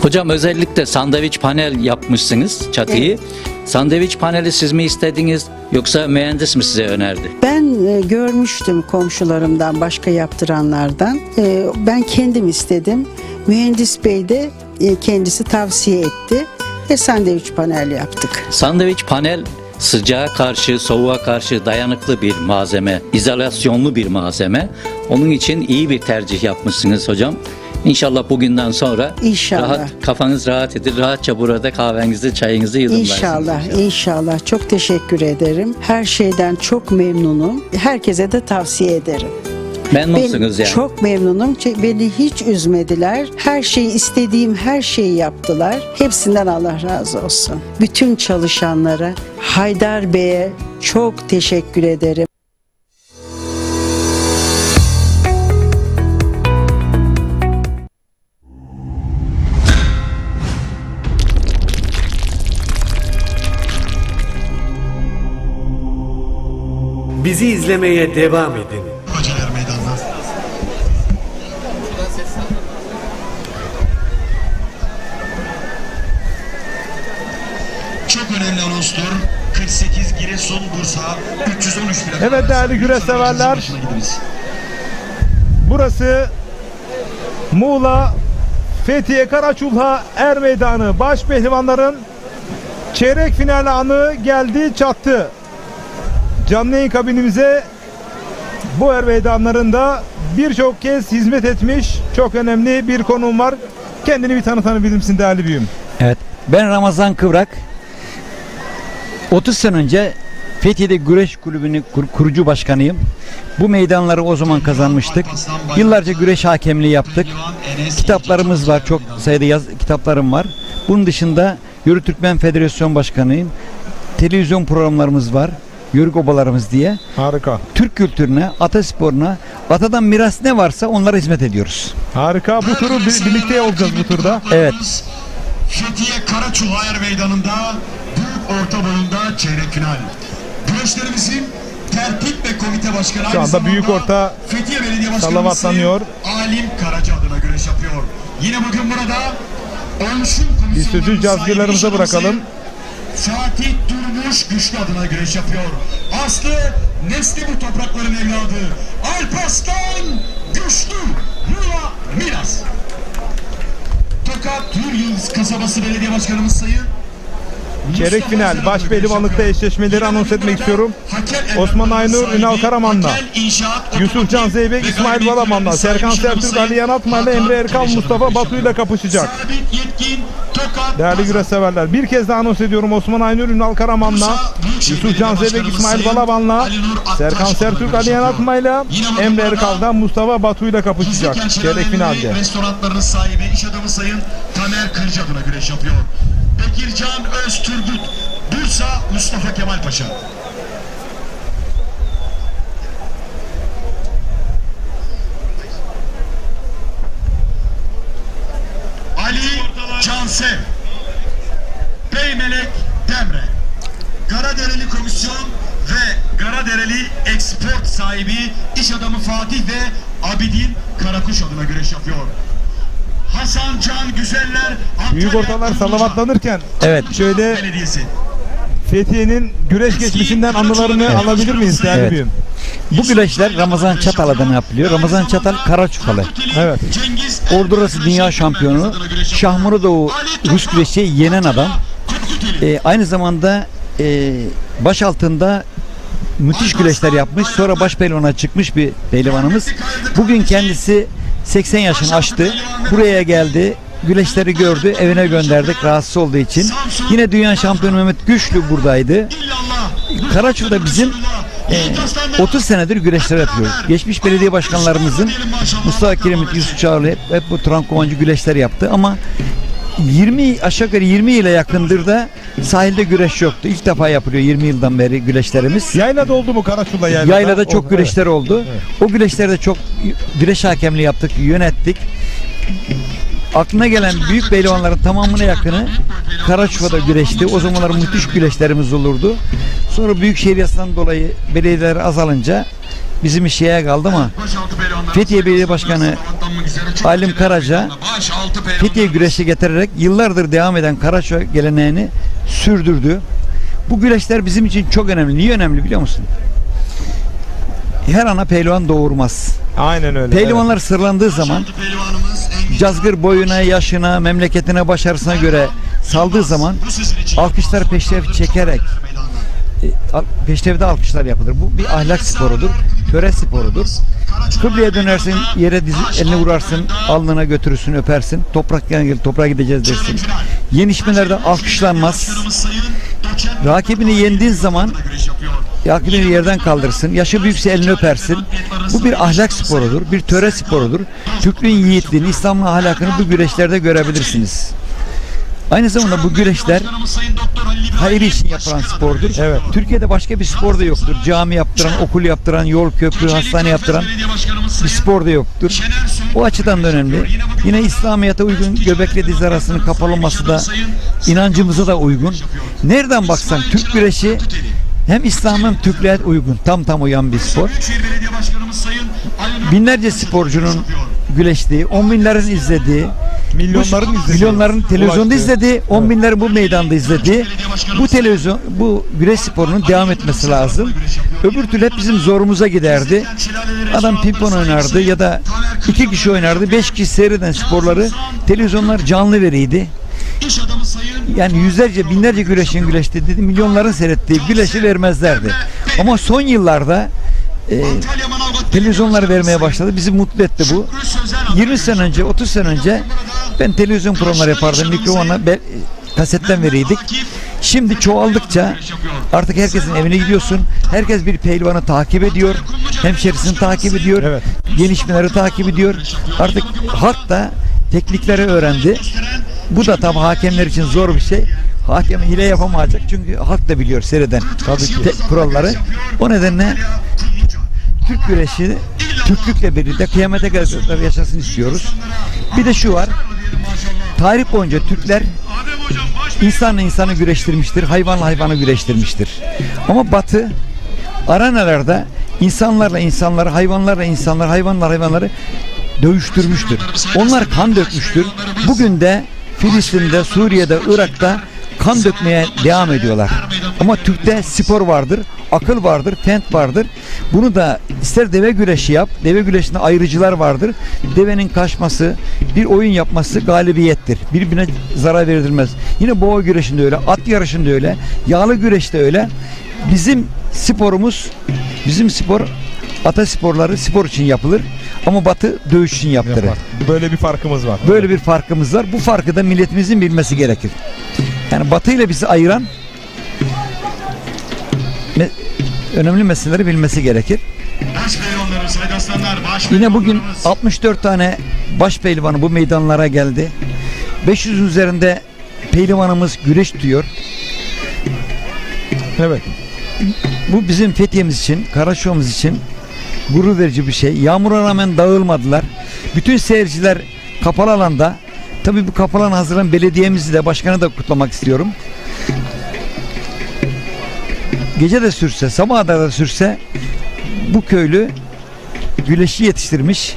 Hocam özellikle sandviç panel yapmışsınız çatıyı. Evet. Sandviç paneli siz mi istediniz yoksa mühendis mi size önerdi? Ben görmüştüm komşularımdan, başka yaptıranlardan. Ben kendim istedim. Mühendis bey de kendisi tavsiye etti ve sandviç panel yaptık. Sandviç panel sıcağa karşı, soğuğa karşı dayanıklı bir malzeme, izolasyonlu bir malzeme. Onun için iyi bir tercih yapmışsınız hocam. İnşallah bugünden sonra kafanız rahat edir. Rahatça burada kahvenizi, çayınızı yudumlarsınız. İnşallah. Çok teşekkür ederim. Her şeyden çok memnunum. Herkese de tavsiye ederim. Memnunsunuz yani. Çok memnunum. Beni hiç üzmediler. Her şeyi, istediğim her şeyi yaptılar. Hepsinden Allah razı olsun. Bütün çalışanlara, Haydar Bey'e çok teşekkür ederim. Bizi izlemeye devam edin. Hocalar meydanda. Çok önemli anonstur. 48 Giresun Bursa 313 plaka. Evet değerli güreş severler. Burası Muğla Fethiye Karaçulha Er Meydanı. Baş pehlivanların çeyrek final anı geldi çattı. Canlı yayın kabinimize bu er meydanlarında birçok kez hizmet etmiş çok önemli bir konuğum var. Kendini bir tanıtabilir misin değerli büyüğüm? Evet, ben Ramazan Kıvrak. 30 sene önce Fethiye'de Güreş Kulübü'nün kurucu başkanıyım. Bu meydanları o zaman kazanmıştık. Yıllarca güreş hakemliği yaptık. Kitaplarımız var, çok sayıda kitaplarım var. Bunun dışında Yörük Türkmen Federasyon Başkanıyım. Televizyon programlarımız var. Yörük Obalarımız diye. Harika. Türk kültürüne, atasporuna, atadan miras ne varsa onlara hizmet ediyoruz. Harika. Bu turu birlikte olacağız bu turda. Evet. Fethiye Karaçuhayır Meydanı'nda büyük orta boyunda çeyrek final. Güreşlerimizin tertip ve komite başkanı Şu anda büyük orta Fethiye Belediye Başkanı salavatlanıyor. Alim Karaca adına güreş yapıyor. Yine bugün burada oluşum Biz sözü cazgırlarımıza bırakalım. Fatih Durmuş Güçlü adına güreş yapıyor. Aslı nesli bu toprakların evladı. Alparslan Güçlü Muğla Milas. Tokat Yıldız Kasabası Belediye Başkanımız Sayın Çeyrek final baş pehlivanlıkta eşleşmeleri anons etmek istiyorum. Osman Aynur, Ünal Karaman'la, Yusuf Can Zeybek, İsmail Balaman'la, Serkan Sertürk, Ali Yanatmay'la, Emre Erkal, Mustafa Batu'yla kapışacak. Değerli güreş severler, bir kez daha anons ediyorum. Osman Aynur, Ünal Karaman'la, Yusuf Can Zeybek, İsmail Balaman'la, Serkan Sertürk, Ali Yanatmay'la, Emre Erkal'dan Mustafa Batu'yla kapışacak çeyrek finalde. Restoranlarının sahibi, iş adamı Sayın Tamer Kırcı adına güreş yapıyor. Bekircan Özturgut, Bursa Mustafa Kemal Paşa. Ali Cansev, Beymelek Demre, Garadereli Komisyon ve Garadereli Export sahibi iş adamı Fatih ve Abidin Karakuş adına güreş yapıyor. Hasan Can Güzeller, Büyük ortalar salavatlanırken şöyle Fethiye'nin güreş geçmişinden anılarını alabilir miyiz değerli büyüğüm? Bu güreşler Ramazan Çatal adına yapılıyor. Ramazan Çatal Karaçukalı. Evet. Ordu arası dünya şampiyonu. Şahmurodoğu Rus güreşi yenen adam. Aynı zamanda baş altında müthiş güreşler yapmış. Sonra baş pehlivana çıkmış bir pehlivanımız. Bugün kendisi 80 yaşını aştı. Buraya geldi. Güreşleri gördü. Evine gönderdik rahatsız olduğu için. Yine dünya şampiyonu Mehmet Güçlü buradaydı. Karaçu'da bizim 30 senedir güreşler yapıyoruz. Geçmiş belediye başkanlarımızın Mustafa Kiremit, Yusuf Çağrı hep bu Trankovancı güreşler yaptı ama aşağı yukarı 20 yıla yakındır da sahilde güreş yoktu. İlk defa yapılıyor 20 yıldan beri güreşlerimiz. Yaylada oldu mu Karaçu'da yaylada? Yaylada çok güreşler oldu. O güreşlerde çok güreş hakemliği yaptık, yönettik. Aklına gelen büyük pehlivanların tamamına yakını Karaçu'da güreşti. O zamanlar müthiş güreşlerimiz olurdu. Sonra büyükşehir yasasından dolayı belediyeler azalınca bizim iş şeye kaldı ama Fethiye Belediye Başkanı Alim Karaca Fethiye güreşi getirerek yıllardır devam eden Karaçu geleneğini sürdürdü. Bu güreşler bizim için çok önemli. Niye önemli biliyor musun? Her ana pehlivan doğurmaz. Aynen öyle. Pehlivanlar sırlandığı zaman cazgır boyuna, yaşına, memleketine, başarısına göre saldığı zaman alkışlar peşrev çekerek peşrevde alkışlar yapılır. Bu bir ahlak sporudur. Töre sporudur. Kıbleye dönersin, yere elini vurarsın, alnına götürürsün, öpersin. Toprağa gideceğiz dersin. Yenişmelerde alkışlanmaz. Rakibini yendiğin zaman rakibini yerden kaldırırsın. Yaşı büyükse elini öpersin. Bu bir ahlak sporudur. Bir töre sporudur. Türklüğün yiğitliğini, İslam'ın ahlakını bu güreşlerde görebilirsiniz. Aynı zamanda bu güreşler hayır için yapılan spordur. Evet. Türkiye'de başka bir spor da yoktur. Cami yaptıran, okul yaptıran, yol, köprü, hastane yaptıran bir spor da yoktur. O açıdan da önemli. Yine İslamiyet'e uygun göbekle diz arasının kapalı olması da inancımıza da uygun. Nereden baksan Türk güreşi hem İslam hem Türklüğe uygun. Tam uyan bir spor. Binlerce sporcunun güreştiği, 10 binlerin izlediği, milyonların televizyonda izlediği, 10 binlerin bu meydanda izlediği bu güreş sporunun devam etmesi lazım. Öbür türlü hep bizim zorumuza giderdi. Adam pimpon oynardı ya da 2 kişi oynardı, 5 kişi seyreden sporları televizyonlar canlı veriydi. Yani yüzlerce, binlerce güreşti dedi, milyonların seyrettiği güreşi vermezlerdi. Ama son yıllarda televizyonları vermeye başladı. Bizi mutlu etti bu. 20 sene önce, 30 sene önce ben televizyon programları yapardım. Mikrofona kasetten veriydik. Şimdi çoğaldıkça artık herkesin evine gidiyorsun. Herkes bir pehlivanı takip ediyor. Hemşerisini takip ediyor. Evet. Gelişmeleri takip ediyor. Artık halk da teknikleri öğrendi. Bu da tabii hakemler için zor bir şey. Hakem hile yapamayacak çünkü halk da biliyor seyreden kuralları. O nedenle Türk güreşi Türklükle birlikte kıyamete kadar yaşasın istiyoruz. Bir de şu var. Tarih boyunca Türkler insanla insanı güreştirmiştir, hayvanla hayvanı güreştirmiştir. Ama Batı arenalarda insanlarla insanları, hayvanlarla insanları, hayvanlarla hayvanları dövüştürmüştür. Onlar kan dökmüştür. Bugün de Filistin'de, Suriye'de, Irak'ta kan dökmeye devam ediyorlar. Ama Türk'te spor vardır, akıl vardır, fent vardır. Bunu da ister deve güreşi yap, deve güreşinde ayrıcılar vardır. Devenin kaçması, bir oyun yapması galibiyettir. Birbirine zarar verilmez. Yine boğa güreşinde öyle, at yarışında öyle, yağlı güreşte öyle. Bizim spor, atasporları spor için yapılır. Ama Batı dövüş için yaptırır. Böyle bir farkımız var. Böyle bir farkımız var. Bu farkı da milletimizin bilmesi gerekir. Yani Batı ile bizi ayıran önemli meseleleri bilmesi gerekir. Yine bugün 64 tane baş pehlivanı bu meydanlara geldi. 500'ün üzerinde pehlivanımız güreş tutuyor. Evet. Bu bizim Fethiye'miz için, Karaşov'umuz için gurur verici bir şey. Yağmura rağmen dağılmadılar. Bütün seyirciler kapalı alanda. Tabii bu kapalı alan hazırlayan belediyemizi de, başkanı da kutlamak istiyorum. Gece de sürse, sabaha da sürse bu köylü güreşi yetiştirmiş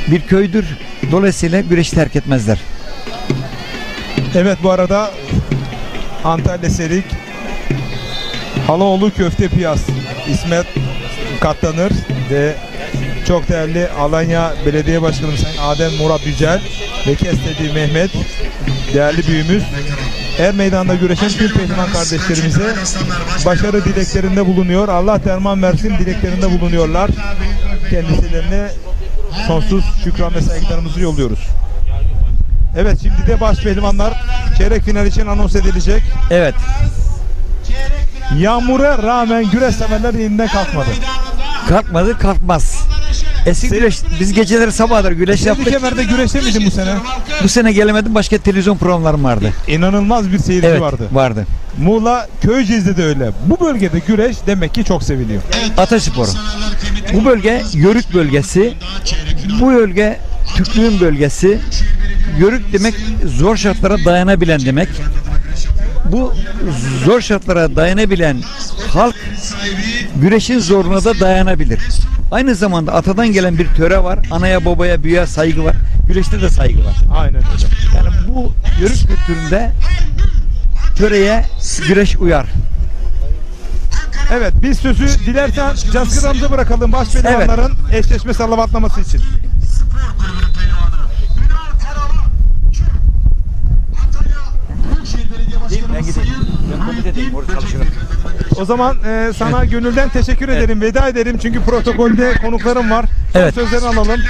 bir köydür. Dolayısıyla güreşi terk etmezler. Evet, bu arada Antalya Serik Halaoğlu Köfte Piyaz İsmet Katlanır ve çok değerli Alanya Belediye Başkanı Sayın Adem Murat Yücel ve Kestedi Mehmet, değerli büyüğümüz, her meydanda güreşen tüm pehlivan kardeşlerimize başarı dileklerinde bulunuyor. Allah derman versin dileklerinde bulunuyorlar. Kendisilerine sonsuz şükran ve saygılarımızı yolluyoruz. Evet, şimdi de baş pehlivanlar çeyrek final için anons edilecek. Evet. Yağmura rağmen güreş severler yerinden kalkmadı. Kalkmadı, kalkmaz. Eski güreş, biz geceleri sabahlar güreş yaptık. Kemer'de güreşte miydin bu sene? Bu sene gelemedim, başka televizyon programlarım vardı. İnanılmaz bir seyirci evet, vardı. Vardı. Muğla Köyceğiz'de de öyle. Bu bölgede güreş demek ki çok seviliyor. Atasporu. Bu bölge Yörük bölgesi. Bu bölge Türklüğün bölgesi. Yörük demek zor şartlara dayanabilen demek. Bu zor şartlara dayanabilen halk güreşin zorluğuna da dayanabilir. Aynı zamanda atadan gelen bir töre var. Anaya, babaya, büyüğe saygı var. Güreşte de saygı var. Aynen öyle. Yani bu Yörük kültüründe töreye güreş uyar. Evet, biz sözü dilersen Cazgır bırakalım baş pehlivanların eşleşme salavatlaması için. Ben gideyim. Ben komitedeyim, orada çalışırım. O zaman sana gönülden teşekkür ederim, veda ederim çünkü protokolde konuklarım var. Evet. Sözlerini alalım.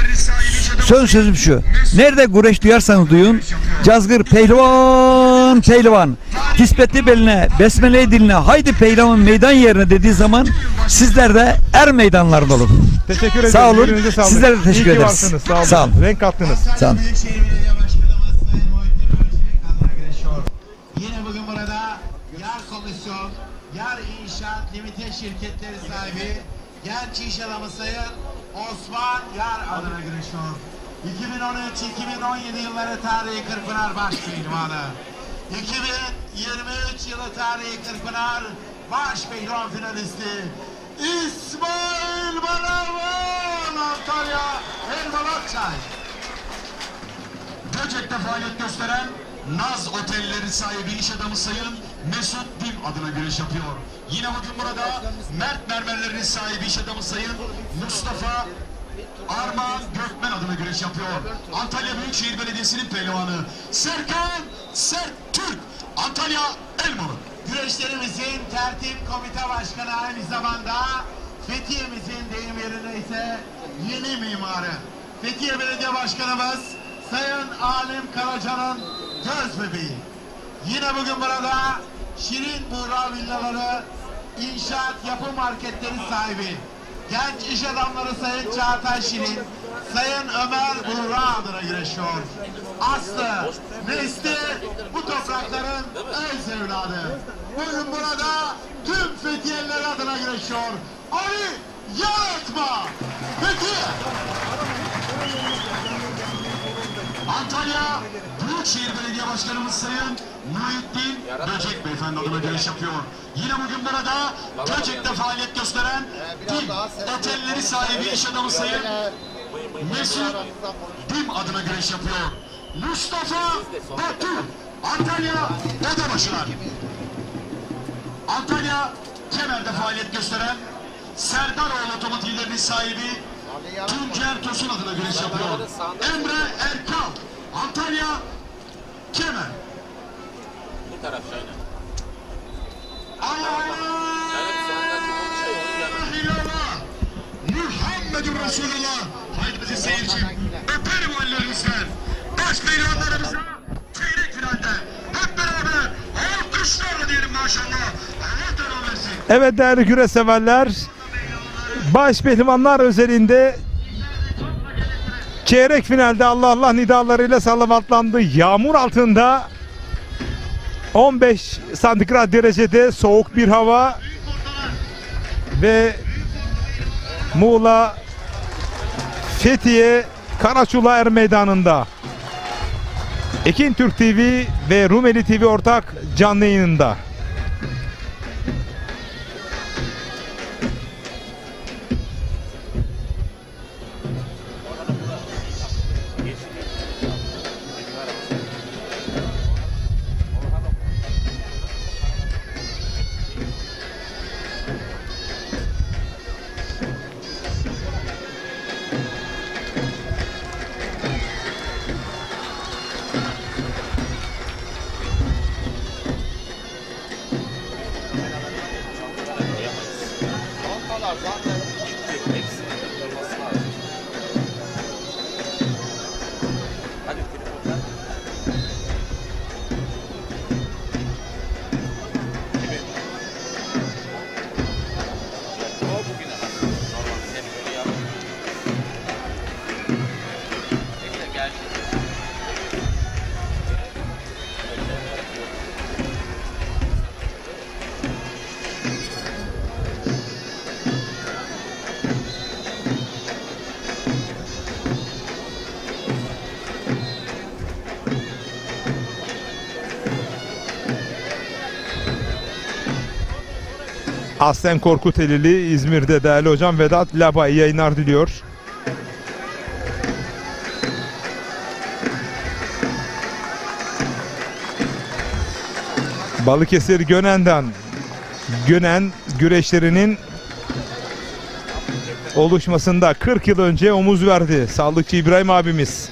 Son sözüm şu. Nerede güreş duyarsanız duyun. Cazgır pehlivan, pehlivan. Hispetli beline, besmele diline, haydi pehlivan meydan yerine dediği zaman sizler de er meydanlarında olun. Teşekkür ederim. Sağ olun. Sizlere de teşekkür ederiz. Varsınız. Sağ olun. Sağ olun. Renk kattınız. Sağ olun. Yine bugün burada Yar Komisyon, Yar İnşaat Limited şirketleri sahibi genç iş adamı Sayın Osman Yar adına güreşiyor. 2013-2017 yılları tarihi Kırkpınar baş pehlivanı. 2023 yılı tarihi Kırkpınar baş pehlivan finalisti İsmail Balaban, Antalya Elmalatçay. Göcek'te faaliyet gösteren Naz Otelleri sahibi iş adamı Sayın Mesut Dim adına güreş yapıyor. Yine bugün burada Mert Mermerlerinin sahibi iş adamı Sayın Mustafa Armağan Gökmen adına güreş yapıyor. Antalya Büyükşehir Belediyesi'nin pehlivanı Serkan Serttürk, Antalya Elmalı. Güreşlerimizin tertip komite başkanı, aynı zamanda Fethiye'mizin deyim yerine ise yeni mimarı. Fethiye Belediye Başkanımız Sayın Alim Karaca'nın göz bebeği. Yine bugün burada Şirin Buğra Villaları İnşaat Yapı Marketleri sahibi genç iş adamları Sayın Çağatay Şirin, Sayın Ömer Buğra adına güreşiyor. Aslı, Nesli bu toprakların öz evladı. Bugün burada tüm Fethiyeliler adına güreşiyor. Ali Yaratma, Fethiye. Antalya Büyükşehir Belediye Başkanımız Sayın Muhittin Böcek Beyefendi adına güreş yapıyor. Yine bugün burada Böcek'te faaliyet gösteren Dim Otelleri sahibi iş adamı Sayın Mesut Dim adına güreş yapıyor. Mustafa Batu, Antalya Odabaşılar. Antalya Kemer'de faaliyet gösteren Serdaroğlu Otomotivlerinin sahibi Tuncer Tosun adına güreş yapıyor. Emre Erkal, Antalya Kemer. Bu taraf şöyle. Allah Muhammedun Resulullah. Haydi bizi seyircim. Öperim ellerinizden. Baş pehlivanlarımıza çeyrek finalde hep beraber alkışlarla diyelim maşallah. Allah devam versin. Evet değerli güreş severler, baş pehlivanlar özelinde çeyrek finalde Allah Allah nidalarıyla salavatlandı. Yağmur altında 15 santigrat derecede soğuk bir hava ve Muğla Fethiye Karaçula Er Meydanı'nda Ekin Türk TV ve Rumeli TV ortak canlı yayınında. Aslen Korkutelili İzmir'de değerli hocam Vedat Laba iyi yayınlar diliyor. Balıkesir Gönen'den Gönen güreşlerinin oluşmasında 40 yıl önce omuz verdi sağlıkçı İbrahim abimiz.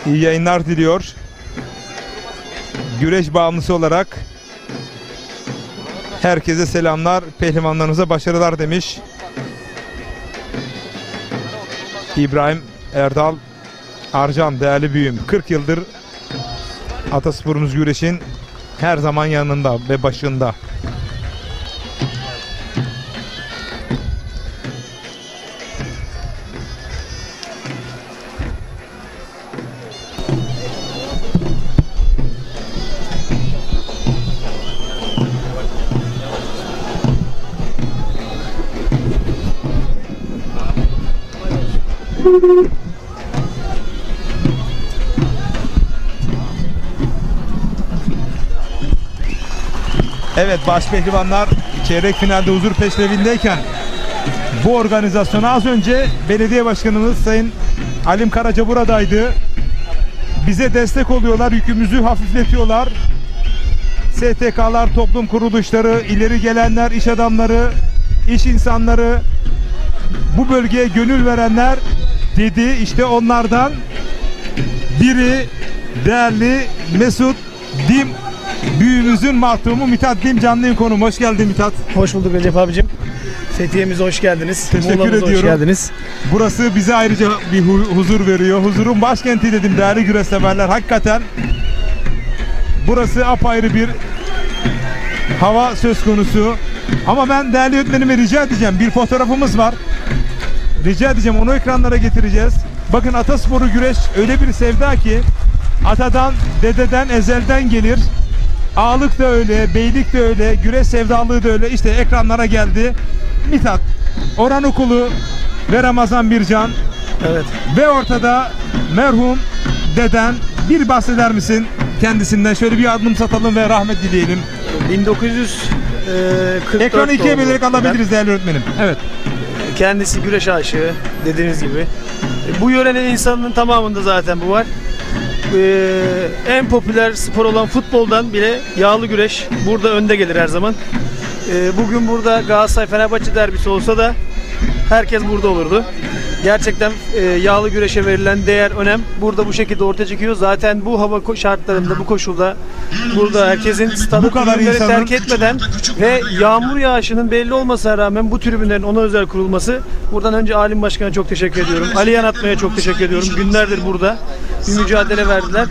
İyi yayınlar diliyor. Güreş bağımlısı olarak herkese selamlar, pehlivanlarınıza başarılar demiş. İbrahim Erdal Arcan değerli büyüğüm. 40 yıldır atasporumuz güreşin her zaman yanında ve başında. Evet, baş pehlivanlar çeyrek finalde huzur peşrevindeyken bu organizasyona az önce belediye başkanımız Sayın Alim Karaca buradaydı. Bize destek oluyorlar, yükümüzü hafifletiyorlar. STK'lar, toplum kuruluşları, ileri gelenler, iş adamları, iş insanları, bu bölgeye gönül verenler dedi. İşte onlardan biri değerli Mesut Dim büyüğümüzün mahtumu Mithat Dim canlı yayın konuğum. Hoş geldin Mithat. Hoş bulduk Recep abicim. Fethiye'mize hoş geldiniz. Teşekkür ediyorum. Hoş geldiniz. Burası bize ayrıca bir huzur veriyor. Huzurun başkenti dedim değerli güreş severler. Hakikaten burası apayrı bir hava söz konusu. Ama ben değerli yönetmenime rica edeceğim. Bir fotoğrafımız var. rica edeceğim, onu ekranlara getireceğiz. Bakın atasporu güreş öyle bir sevda ki atadan, dededen, ezelden gelir. Ağalık da öyle, beylik de öyle, güreş sevdalığı da öyle. İşte ekranlara geldi. Mithat, Orhan Okulu ve Ramazan Bircan. Evet. Ve ortada merhum deden. Bir bahseder misin kendisinden? Şöyle bir adım satalım ve rahmet dileyelim. 1944 Ekranı ikiye doğumlu. bölerek alabiliriz değerli öğretmenim. Evet. Kendisi güreş aşığı dediğiniz gibi. Bu yörenin insanının tamamında zaten bu var. En popüler spor olan futboldan bile yağlı güreş burada önde gelir her zaman. Bugün burada Galatasaray-Fenerbahçe derbisi olsa da herkes burada olurdu. Gerçekten yağlı güreşe verilen değer, önem burada bu şekilde ortaya çıkıyor. Zaten bu hava şartlarında, bu koşulda burada herkesin stadı tribünleri terk etmeden ve yağmur yağışının belli olmasına rağmen bu tribünlerin ona özel kurulması. Buradan önce Alim Başkan'a çok teşekkür ediyorum. Ali Yanatma'ya çok teşekkür ediyorum. Günlerdir burada bir mücadele verdiler.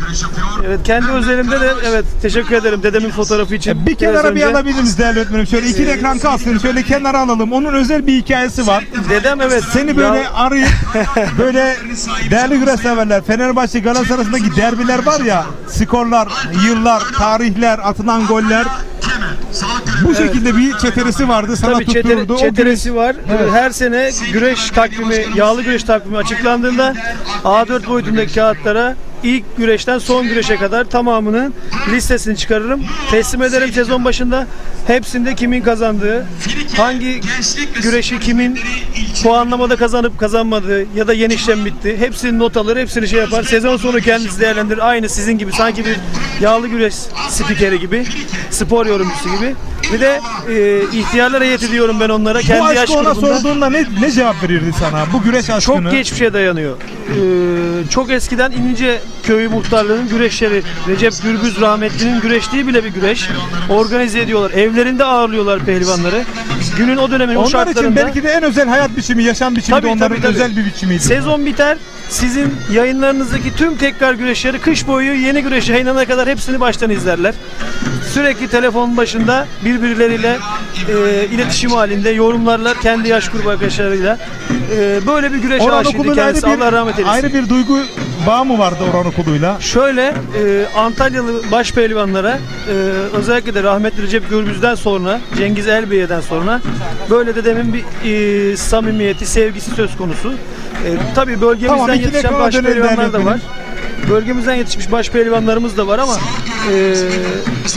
Evet, kendi özelimde de evet teşekkür ederim dedemin fotoğrafı için. Bir kenara bir alabiliriz değerli öğretmenim. Şöyle iki ekran kalsın. Şöyle kenara alalım. Onun özel bir hikayesi var. Dedem evet. Seni böyle arayıp böyle değerli güreş severler. Fenerbahçe Galatasaray arasındaki derbiler var ya, skorlar, yıllar, tarihler, atılan goller. Bu şekilde bir çeteresi vardı. Sana tabii tutturdu. Çeteresi var. Evet. Her sene güreş takvimi, yağlı güreş takvimi açıklandığında A4 boyutundaki kağıtlara ilk güreşten son güreşe kadar tamamının listesini çıkarırım. Teslim ederim sezon başında. Hepsinde kimin kazandığı, hangi güreşi kimin puanlamada kazanıp kazanmadığı ya da yenişten bitti. Hepsinin not alır, hepsini şey yapar. Sezon sonu kendisi değerlendirir. Aynı sizin gibi, sanki bir yağlı güreş spikeri gibi, spor yorumcusu gibi. Bir de ihtiyarlar heyeti diyorum ben onlara. Kendi yaş ona grubunda. sorduğunda ne cevap verirdi sana? Bu güreş aşkını. Çok geçmişe dayanıyor. Çok eskiden İnce Köyü muhtarlığının güreşleri, Recep Gürbüz rahmetlinin güreştiği bile bir güreş. Organize ediyorlar. Evlerinde ağırlıyorlar pehlivanları. Günün o dönemin o onlar şartlarında. için belki de en özel hayat biçimi, yaşam biçimi de onların özel bir biçimiydi. Sezon biter. Sizin yayınlarınızdaki tüm tekrar güreşleri kış boyu yeni güreş yayınlanana kadar hepsini baştan izlerler. Sürekli telefonun başında birbirleriyle iletişim halinde yorumlarlar kendi yaş grubu arkadaşlarıyla. Böyle bir güreş aşığıydı kendisi. Allah rahmet eylesin. Ayrı bir duygu bağı mı vardı Orhan Okulu'yla? Şöyle Antalyalı baş pehlivanlara özellikle de rahmetli Recep Gürbüz'den sonra, Cengiz Elbey'den sonra böyle dedemin bir samimiyeti, sevgisi söz konusu. Tabii bölgemizden yetişen baş pehlivanlar da var. Bölgemizden yetişmiş baş pehlivanlarımız da var ama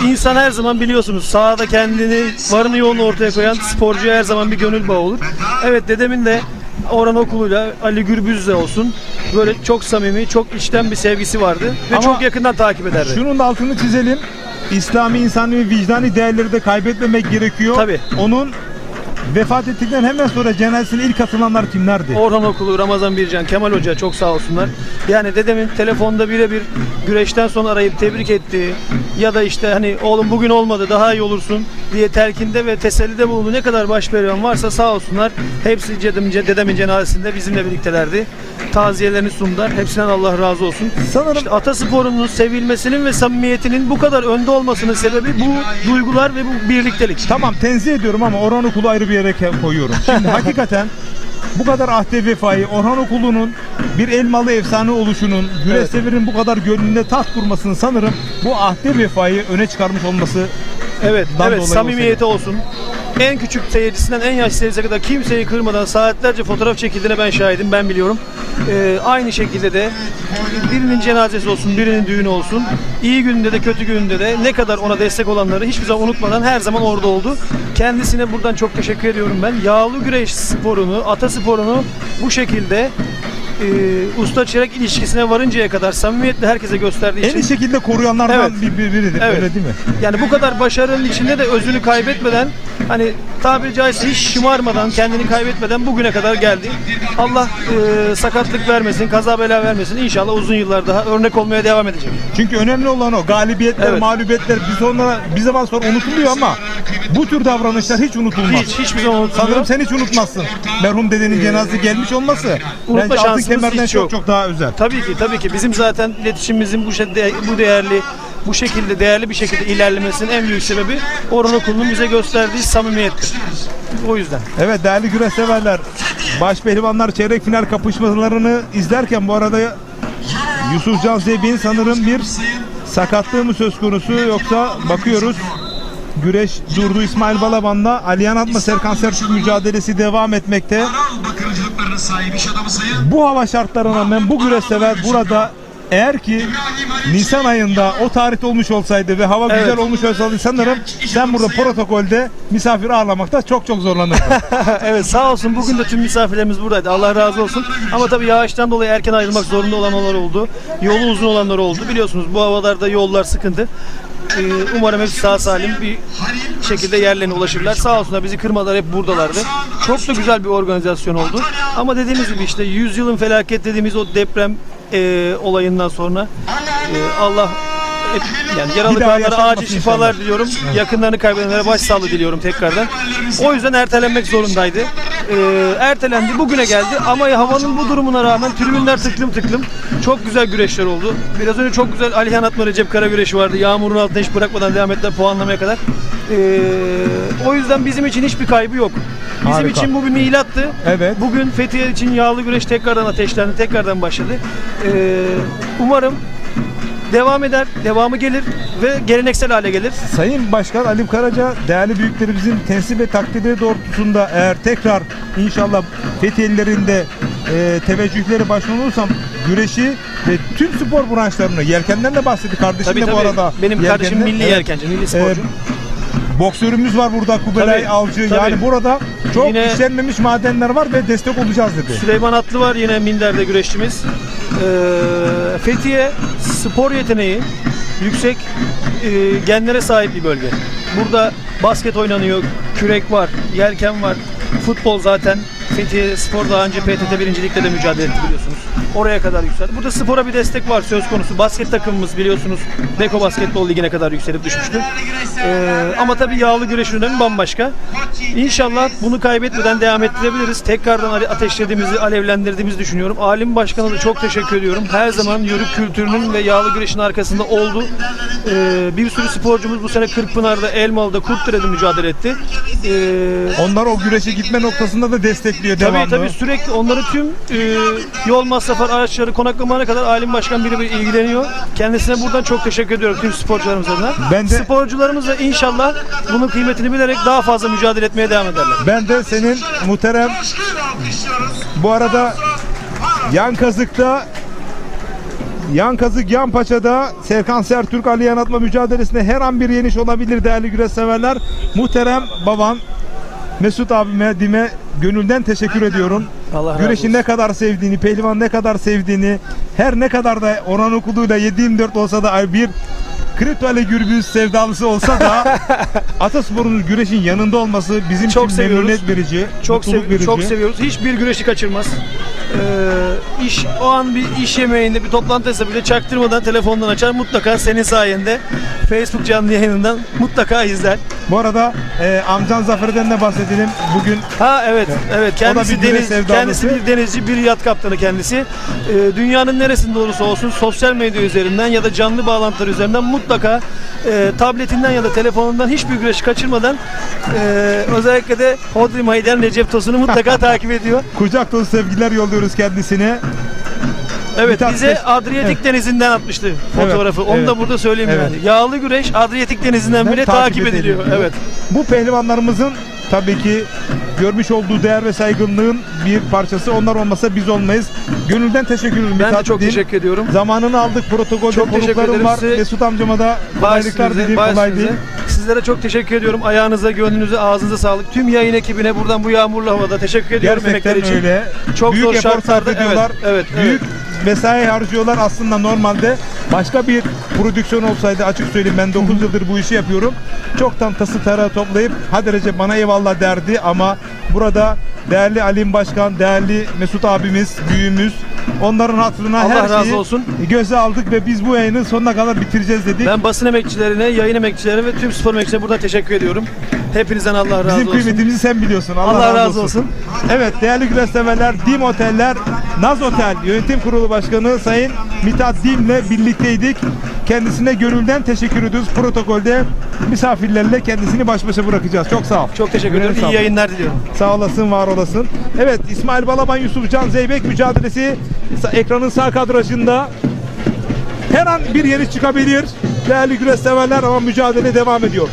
insan her zaman biliyorsunuz sahada kendini, varını yoğunu ortaya koyan sporcuya her zaman bir gönül bağı olur. Evet, dedemin de Orhan Okulu'yla, Ali Gürbüz'le olsun böyle çok samimi, çok içten bir sevgisi vardı ve ama çok yakından takip ederdi. Şunun da altını çizelim. İslami, insani ve vicdani değerleri de kaybetmemek gerekiyor. Tabii. Onun vefat ettikten hemen sonra cenazesine ilk katılanlar kimlerdi? Orhan Okulu, Ramazan Bircan, Kemal Hoca çok sağ olsunlar. Yani dedemin telefonda birebir güreşten sonra arayıp tebrik ettiği ya da işte hani oğlum bugün olmadı daha iyi olursun diye telkinde ve tesellide bulunduğu ne kadar başpehlivan varsa sağ olsunlar. Hepsi dedemin cenazesinde bizimle birliktelerdi. Taziyelerini sundular. Hepsinden Allah razı olsun. Sanırım işte atasporunun sevilmesinin ve samimiyetinin bu kadar önde olmasının sebebi bu duygular ve bu birliktelik. Tamam, tenzih ediyorum ama Orhan Okulu ayrı bir yere koyuyorum. Şimdi hakikaten bu kadar ahde vefayı, Orhan Okulu'nun bir Elmalı efsane oluşunun, güreş severin bu kadar gönlünde taht kurmasını sanırım bu ahde vefayı öne çıkarmış olması. Evet, samimiyeti olsun. En küçük seyircisinden en yaşlı seyircisine kadar kimseyi kırmadan saatlerce fotoğraf çekildiğine ben şahidim, ben biliyorum. Aynı şekilde de birinin cenazesi olsun, birinin düğünü olsun, iyi gününde de kötü gününde de ne kadar ona destek olanları hiçbir zaman unutmadan her zaman orada oldu. Kendisine buradan çok teşekkür ediyorum ben. Yağlı güreş sporunu, ata sporunu bu şekilde usta çırak ilişkisine varıncaya kadar samimiyetle herkese gösterdiği için. En iyi şekilde koruyanlardan biridir. Evet. Öyle değil mi? Yani bu kadar başarının içinde de özünü kaybetmeden, hani tabiri caizse hiç şımarmadan, kendini kaybetmeden bugüne kadar geldi. Allah sakatlık vermesin, kaza bela vermesin. İnşallah uzun yıllar daha örnek olmaya devam edecek. Çünkü önemli olan o. Galibiyetler, mağlubiyetler bir zaman sonra unutuluyor ama bu tür davranışlar hiç unutulmaz. Hiçbir zaman unutulmuyor. Sanırım sen hiç unutmazsın. Merhum dedenin cenazesi gelmiş olması. Unutma şansımız kemerden hiç yok. çok daha özel. Tabii ki. Bizim zaten iletişimimizin bu şekilde değerli bir şekilde ilerlemesinin en büyük sebebi Orhan Okulu'nun bize gösterdiği samimiyettir. O yüzden. Evet değerli güreş severler, baş pehlivanlar çeyrek final kapışmalarını izlerken bu arada Yusufcan Zebin sanırım bir sakatlığı mı söz konusu, yoksa bakıyoruz güreş durdu. İsmail Balaban'la Aliyan Atma Serkan Sertürk mücadelesi devam etmekte. Bu hava şartlarına rağmen bu güreş sever burada, eğer ki Nisan ayında o tarihte olmuş olsaydı ve hava güzel olmuş olsaydı sanırım sen burada protokolde misafir ağırlamakta çok zorlanırdın. Evet, sağ olsun bugün de tüm misafirlerimiz buradaydı. Allah razı olsun. Ama tabii yağıştan dolayı erken ayrılmak zorunda olanlar oldu. Yolu uzun olanlar oldu. Biliyorsunuz bu havalarda yollar sıkıntı. Umarım hepsi sağ salim bir şekilde yerlerine ulaşırlar. Sağ olsunlar, bizi kırmadılar, hep buradalardı. Çok da güzel bir organizasyon oldu. Ama dediğimiz gibi işte 100 yılın felaket dediğimiz o deprem olayından sonra Allah yani yaralı kalanlara acil şifalar diliyorum. Yakınlarını kaybedenlere başsağlığı diliyorum tekrardan. O yüzden ertelenmek zorundaydı. Ertelendi, bugüne geldi ama havanın bu durumuna rağmen tribünler tıklım tıklım. Çok güzel güreşler oldu. Biraz önce çok güzel Alihan Atma Recep Kara güreşi vardı. Yağmurun altında hiç bırakmadan devam ettiler puanlamaya kadar. O yüzden bizim için hiçbir kaybı yok. Bizim Harika. için bu bir milattı. Evet. Bugün Fethiye için yağlı güreş tekrardan ateşlendi, tekrardan başladı. Umarım devam eder, devamı gelir ve geleneksel hale gelir. Sayın Başkan Ali Karaca, değerli büyüklerimizin tensip ve takdirleri doğrultusunda eğer tekrar inşallah Fethiyelilerin de teveccühleri başına olursam güreşi ve tüm spor branşlarını, yelkenden de bahsetti kardeşim de bu arada. Benim kardeşim milli yelkenci, milli sporcu. Boksörümüz var burada, Kubilay Avcı. Tabii. Yani burada çok Yine işlenmemiş madenler var ve destek olacağız dedi. Süleyman Atlı var yine minderde güreşçimiz. Fethiye spor yeteneği yüksek genlere sahip bir bölge. Burada basket oynanıyor, kürek var, yelken var, futbol zaten. Fethiye Spor daha önce PTT 1. Lig'de de mücadele etti biliyorsunuz. Oraya kadar yükseldi. Burada spora bir destek var söz konusu. Basket takımımız biliyorsunuz Beko Basketbol Ligi'ne kadar yükselip düşmüştü. Ama tabii yağlı güreşin önemi bambaşka. İnşallah bunu kaybetmeden devam ettirebiliriz. Tekrardan ateşlediğimizi, alevlendirdiğimizi düşünüyorum. Alim Başkan'a da çok teşekkür ediyorum. Her zaman yörük kültürünün ve yağlı güreşin arkasında oldu. Bir sürü sporcumuz bu sene Kırkpınar'da, Elmalı'da, Kurtdere'de mücadele etti. Onlar o güreşe gitme noktasında da destekliyor devamlı. Tabii sürekli onların tüm yol masrafları, araçları, konaklamalarına kadar Alim Başkan biri ilgileniyor. Kendisine buradan çok teşekkür ediyorum tüm sporcularımız adına. Sporcularımız da inşallah bunun kıymetini bilerek daha fazla mücadele etmeye devam ederler. Ben de senin muhterem bu arada Yan Kazık Yan Paça'da Serkan Sertürk Aliyan Atma mücadelesinde her an bir yeniş olabilir değerli güreş severler. Muhterem baban Mesut abime, Dime gönülden teşekkür ediyorum. Güreşi ne kadar sevdiğini, pehlivan ne kadar sevdiğini, her ne kadar da Orhan Okulu'yla 7/24 olsa da bir Kripto Ali Gürbüz sevdalısı olsa da Ataspor'un güreşin yanında olması bizim çok için seviyoruz. memnuniyet verici, Çok seviyoruz. Hiçbir güreşi kaçırmaz. O an bir iş yemeğinde bir toplantısı bile çaktırmadan telefondan açar, mutlaka senin sayende Facebook canlı yayınından mutlaka izler. Bu arada amcan Zafer'den de bahsedelim. Bugün evet kendisi bir denizci, bir yat kaptanı kendisi. Dünyanın neresinde olursa olsun sosyal medya üzerinden ya da canlı bağlantılar üzerinden mutlaka tabletinden ya da telefonundan hiçbir güreşi kaçırmadan özellikle de Hodri Meydan Recep Tosun'u mutlaka takip ediyor. Kucak dolu sevgiler yolluyoruz kendisine. Evet, bize Adriyatik Denizi'nden atmıştı fotoğrafı. Onu da burada söyleyeyim yani. Yağlı güreş Adriyatik Denizi'nden bile takip ediliyor. Evet. Bu pehlivanlarımızın tabii ki görmüş olduğu değer ve saygınlığın bir parçası. Onlar olmasa biz olmayız. Gönülden teşekkür ederim. Ben de çok teşekkür ediyorum. Zamanını aldık. Protokolde konuklarım var. Mesut amcama da kolaylıklar dileyim. Kolay değil. Sizlere çok teşekkür ediyorum. Ayağınıza, gönlünüze, ağzınıza sağlık. Tüm yayın ekibine buradan bu yağmurlu havada teşekkür ediyorum. Gerçekten emekleri için. Öyle. Çok büyük zor şartlarda ediyorlar. Büyük mesai harcıyorlar. Aslında normalde başka bir prodüksiyon olsaydı, açık söyleyeyim, ben 9 yıldır bu işi yapıyorum. Çoktan tası tarağı toplayıp hadi Recep bana eyvallah derdi ama burada değerli Alim Başkan, değerli Mesut abimiz, büyüğümüz, onların hatırına Allah her razı şeyi olsun. göze aldık ve biz bu yayını sonuna kadar bitireceğiz dedik. Ben basın emekçilerine, yayın emekçilerine ve tüm spor emekçilerine buradan teşekkür ediyorum. Hepinizden Allah razı olsun. Bizim kıymetimizi sen biliyorsun. Allah razı olsun. Evet değerli güreş severler, Dim Oteller Naz Otel Yönetim Kurulu Başkanı Sayın Mithat Dim'le birlikteydik. Kendisine gönülden teşekkür ediyoruz. Protokolde misafirlerle kendisini baş başa bırakacağız. Çok sağ ol. Çok teşekkür ederim. İyi yayınlar diliyorum. Sağ olasın, var olasın. Evet, İsmail Balaban, Yusufcan Zeybek mücadelesi ekranın sağ kadrajında. Her an bir yeni çıkabilir değerli güreş severler ama mücadele devam ediyor.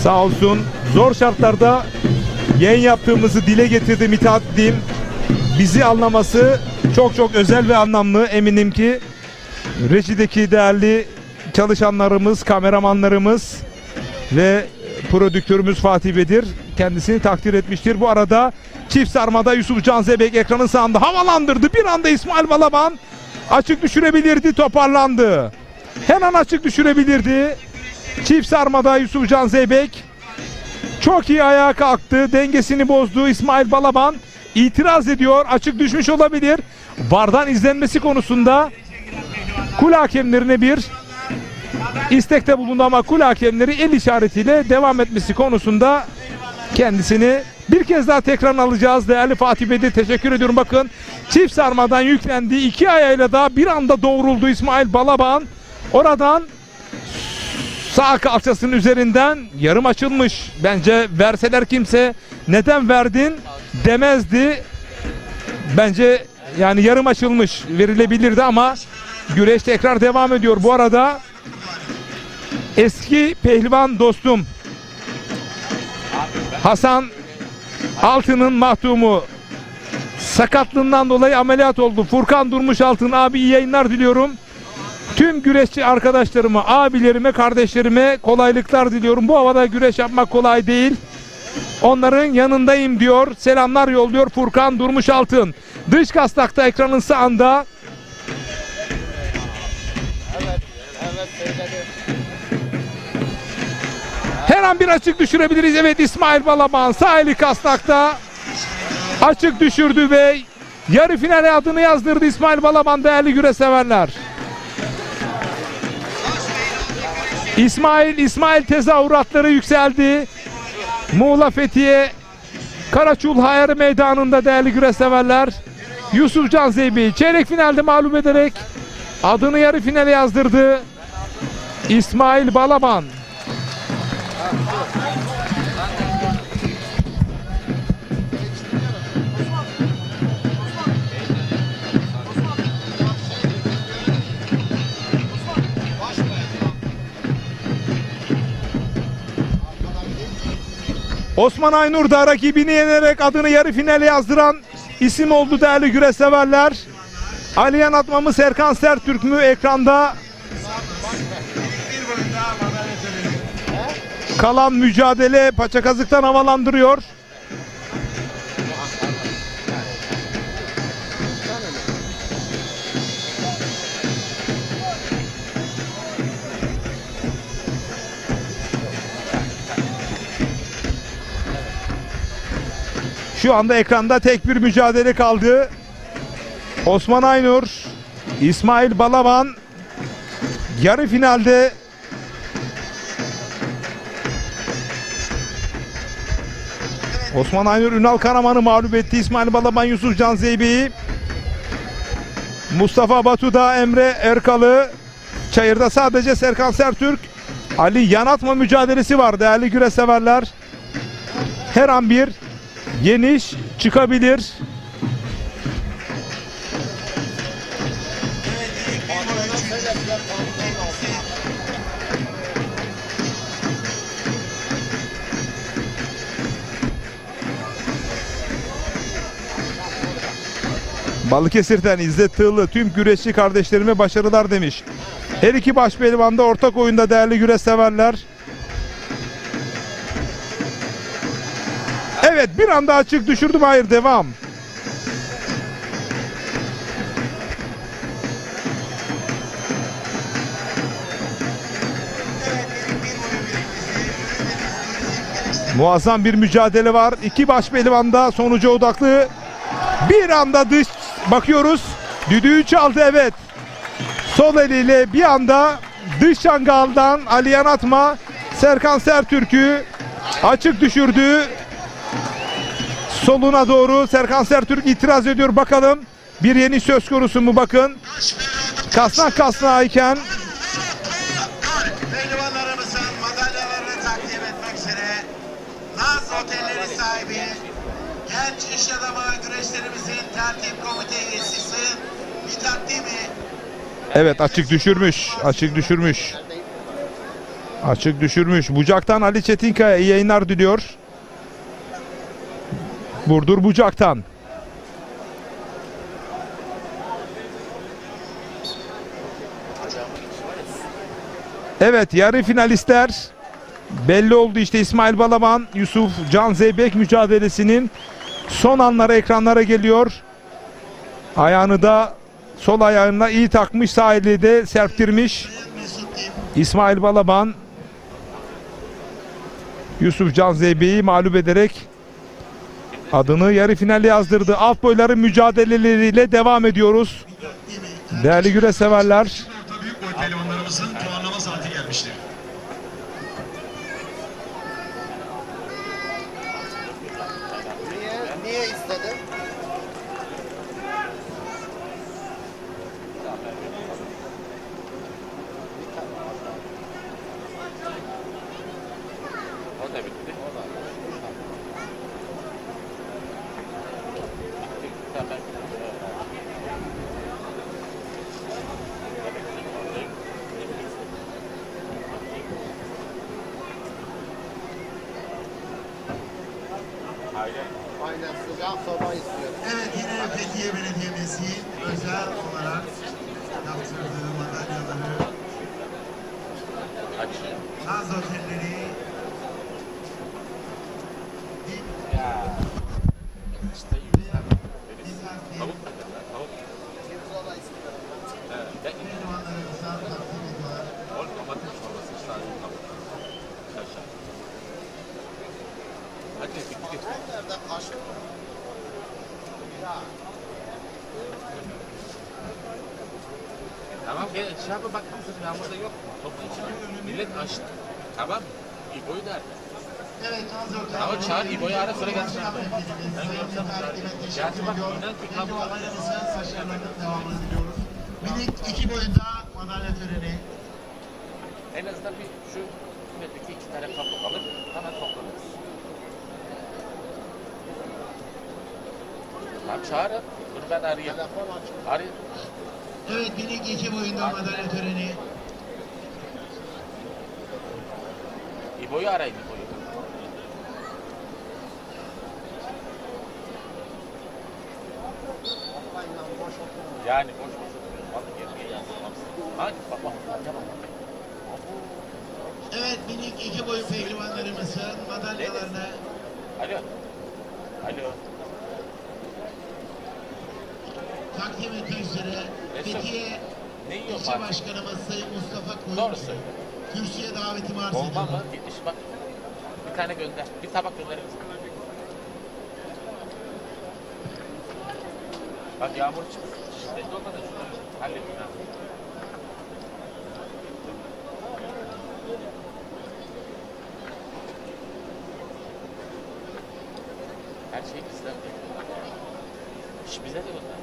Sağ olsun, zor şartlarda yayın yaptığımızı dile getirdi Mithat Dim. Bizi anlaması çok çok özel ve anlamlı. Eminim ki rejideki değerli çalışanlarımız, kameramanlarımız ve prodüktörümüz Fatih Bedir kendisini takdir etmiştir. Bu arada çift sarmada Yusufcan Zeybek ekranın sağında havalandırdı. Bir anda İsmail Balaban açık düşürebilirdi, toparlandı. Hemen açık düşürebilirdi. Çift sarmada Yusufcan Zeybek çok iyi ayağa kalktı. Dengesini bozdu. İsmail Balaban itiraz ediyor. Açık düşmüş olabilir. VAR'dan izlenmesi konusunda kule hakemlerine bir istekte bulundu ama kule hakemleri el işaretiyle devam etmesi konusunda kendisini bir kez daha tekrar alacağız. Değerli Fatih Bey'de teşekkür ediyorum. Bakın, çift sarmadan yüklendi. İki ayağıyla da bir anda doğruldu İsmail Balaban. Oradan sağ kalçasının üzerinden yarım açılmış. Bence verseler kimse neden verdin demezdi. Bence yani yarım açılmış verilebilirdi ama güreş tekrar devam ediyor. Bu arada eski pehlivan dostum Hasan Altın'ın mahtumu sakatlığından dolayı ameliyat oldu. Furkan Durmuşaltın abi, iyi yayınlar diliyorum. Tüm güreşçi arkadaşlarıma, abilerime, kardeşlerime kolaylıklar diliyorum. Bu havada güreş yapmak kolay değil. Onların yanındayım diyor. Selamlar yolluyor Furkan Durmuşaltın. Dış kastakta ekranın sağında. Her an bir açık düşürebiliriz. Evet, İsmail Balaban sağ eli kastakta açık düşürdü ve yarı finale adını yazdırdı İsmail Balaban değerli güreş severler. İsmail tezahüratları yükseldi. Muğla Fethiye Karaçul Hayarı Meydanı'nda değerli güreş severler. Yusufcan Zeybek'i çeyrek finalde mağlup ederek adını yarı finale yazdırdı İsmail Balaban. Osman Aynur da rakibini yenerek adını yarı finale yazdıran isim oldu değerli güreş severler. Aliyan Atma mı, Serkan Sertürk mü ekranda kalan mücadele paçakazıktan havalandırıyor. Şu anda ekranda tek bir mücadele kaldı. Osman Aynur, İsmail Balaban yarı finalde Osman Aynur Ünal Karaman'ı mağlup etti. İsmail Balaban Yusufcan Zeybek'i. Mustafa Batu'da Emre Erkalı. Çayır'da sadece Serkan Sertürk, Ali Yanatma mücadelesi var değerli güreş severler. Her an bir yeniş çıkabilir. Balıkesir'den İzzet Tığlı tüm güreşçi kardeşlerime başarılar demiş. Her iki baş pehlivan da ortak oyunda değerli güreş severler. Evet, bir anda açık düşürdüm. Hayır, devam. Muazzam bir mücadele var. İki baş pehlivanda sonuca odaklı. Bir anda dış bakıyoruz. Düdüğü çaldı, evet. Sol eliyle bir anda Dış çangaldan Aliyan Atma Serkan Sertürk'ü açık düşürdü. Soluna doğru Serkan Sertürk itiraz ediyor. Bakalım bir yeni söz konusu mu, bakın. Kasnak kasnağa iken Pehlivanlarımızın madalyalarını takdim etmek üzere Naz Otelleri sahibi genç iş adamı güreşlerimizin tertip komite üyesi Mithat Dimi. evet, açık düşürmüş. Açık düşürmüş. Açık düşürmüş. Bucak'tan Ali Çetinkaya iyi yayınlar diliyor. Burdur Bucak'tan. Evet, yarı finalistler belli oldu işte. İsmail Balaban, Yusuf Can Zeybek mücadelesinin son anları ekranlara geliyor. Ayağını da sol ayağına iyi takmış, sağ eli de serptirmiş. İsmail Balaban Yusuf Can Zeybek'i mağlup ederek adını yarı finale yazdırdı. Alt boyların mücadeleleriyle devam ediyoruz. Değerli güreş severler. Büyük boy pehlivanlarımızın puanlama saati gelmiştir. Niye istedin? O da bitti. Aynen, sıcak soba istiyorum. Evet, yine Fethiye Belediyesi özel olarak yaptırdığı madalyaları Naz Otelleri Tamam, gel şey yapma, bak kızım yağmurda yok. Toplu içine. Millet açtı. Tamam. İbo'yu nerede? Evet, Naz Otelleri. Ama çağır İbo'yu ara, sonra gelsin. Ben görsem çağır. Gerçi bak inan ki kabul var. Başarılarının devamını diliyoruz. Minik 2 boyunda madalya töreni. En azından bir şu metreki 2 tane kablo alır, hemen toplanırız. Tamam, çağırın. Bunu ben arayayım. Arayayım. Evet, minik 2 boyunda madalya töreni. İbo'yu arayın, İbo'yu. Yani boş boş oturuyor. Bak geriye yansıtmamsın. Hadi bak bak. Tamam. Evet, minik 2 boyun pehlivanlarımızın madalyalarını Alo. Alo. takdim etmek üzere Fethiye İlçe Başkanımız Sayın Mustafa Kuruç Doğru söylüyor. kürsüye davetimi arz Olmaz ediyorum. mı? Gitmiş bak. Bir tane gönder. Bir tabak göndeririz. Bak yağmur çıktı. Şiddetli olmadı. Şunu halledin ha. Her şey bizden değil. İş bize de gönder.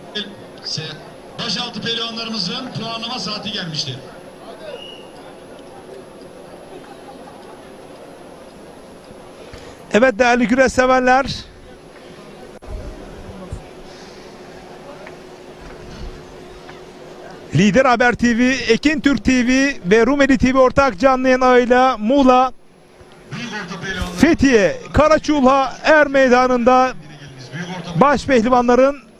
Başaltı pehlivanlarımızın puanlama saati gelmiştir. Evet değerli güreş severler. Lider Haber TV, Ekin Türk TV ve Rumeli TV ortak canlı yayın ağıyla Muğla, Fethiye, Karaçulha Er Meydanı'nda baş pehlivanların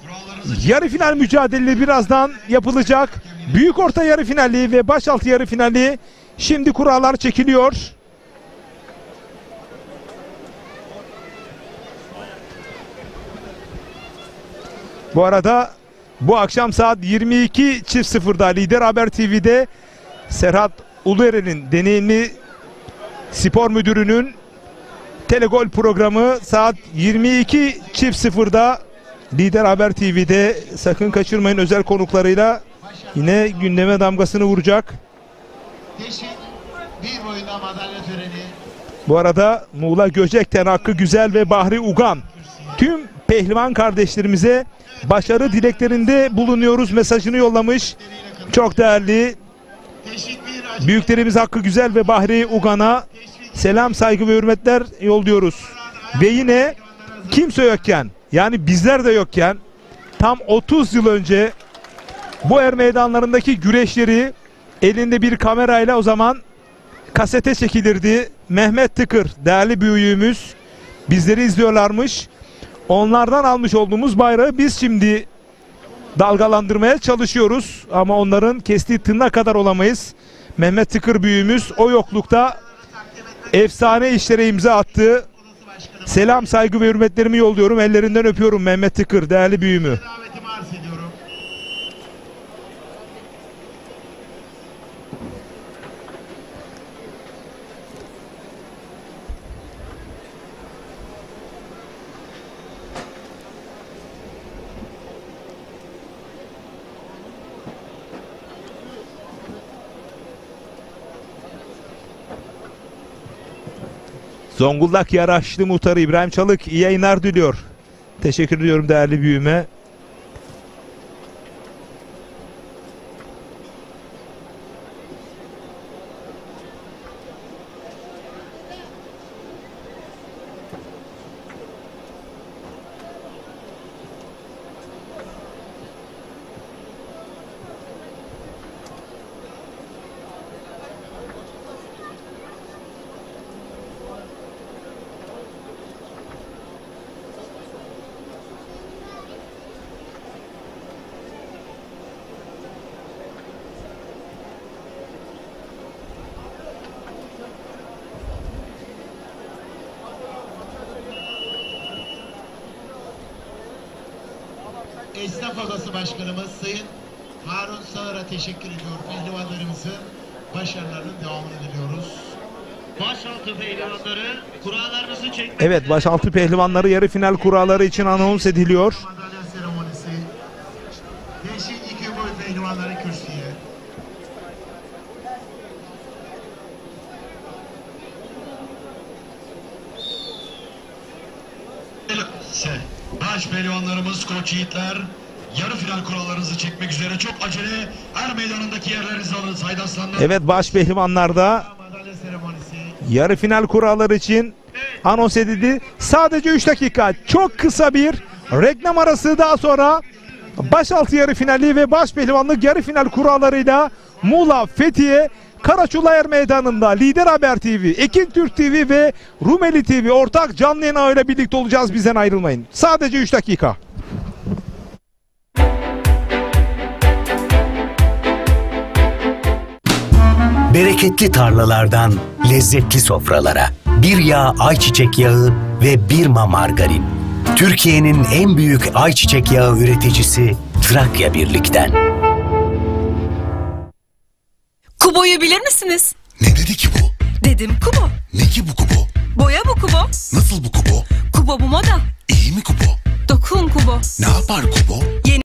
yarı final mücadeleleri birazdan yapılacak. Büyük orta yarı finali ve başaltı yarı finali şimdi kurallar çekiliyor. Bu arada bu akşam saat 22.00'da Lider Haber TV'de Serhat Ulueren'in deneyimli spor müdürünün Telegol programı saat 22.00'da Lider Haber TV'de, sakın kaçırmayın, özel konuklarıyla yine gündeme damgasını vuracak. Teşvik bir boyunda madalya töreni. Bu arada Muğla Göcek'ten Hakkı Güzel ve Bahri Ugan tüm pehlivan kardeşlerimize başarı dileklerinde bulunuyoruz mesajını yollamış. Çok değerli büyüklerimiz Hakkı Güzel ve Bahri Ugan'a selam, saygı ve hürmetler yolluyoruz. Ve yine kimse yokken, yani bizler de yokken, tam 30 yıl önce bu er meydanlarındaki güreşleri elinde bir kamerayla o zaman kasete çekilirdi. Mehmet Tıkır değerli büyüğümüz bizleri izliyorlarmış. Onlardan almış olduğumuz bayrağı biz şimdi dalgalandırmaya çalışıyoruz ama onların kestiği tırna kadar olamayız. Mehmet Tıkır büyüğümüz o yoklukta efsane işlere imza attı. Selam, saygı ve hürmetlerimi yolluyorum. Ellerinden öpüyorum Mehmet Tıkır değerli büyüğümü. Zonguldak Yaraşlı Muhtarı İbrahim Çalık iyi yayınlar diliyor. Teşekkür ediyorum değerli büyüğüme. Esnaf Odası Başkanımız Sayın Harun Sağır'a teşekkür ediyor. Pehlivanlarımızın başarılarının devamını diliyoruz. Başaltı pehlivanları kurallarımızı çekmek. Evet, başaltı pehlivanları yarı final kuralları için anons ediliyor. Madalya seremonisi. Değişik iki boy pehlivanları kürsüye. Baş pehlivanlarımız koç yiğitler yarı final kurallarınızı çekmek üzere çok acele er meydanındaki yerlerinizi alın Said Aslanlar. Evet, baş pehlivanlarda yarı final kuralları için anons edildi. Sadece 3 dakika çok kısa bir reklam arası, daha sonra başaltı yarı finali ve baş pehlivanlık yarı final kurallarıyla Muğla Fethiye Karaçulla Er Meydanı'nda Lider Haber TV, Ekin Türk TV ve Rumeli TV ortak canlı yayın ağıyla birlikte olacağız. Bizden ayrılmayın. Sadece 3 dakika. Bereketli tarlalardan lezzetli sofralara, bir yağ ayçiçek yağı ve Birma margarin. Türkiye'nin en büyük ayçiçek yağı üreticisi Trakya Birlik'ten. Kubo'yu bilir misiniz? Ne dedi ki bu? Dedim Kubo. Ne ki bu Kubo? Boya bu Kubo. Nasıl bu Kubo? Kubo bu moda. İyi mi Kubo? Dokun Kubo. Ne yapar Kubo? Yeni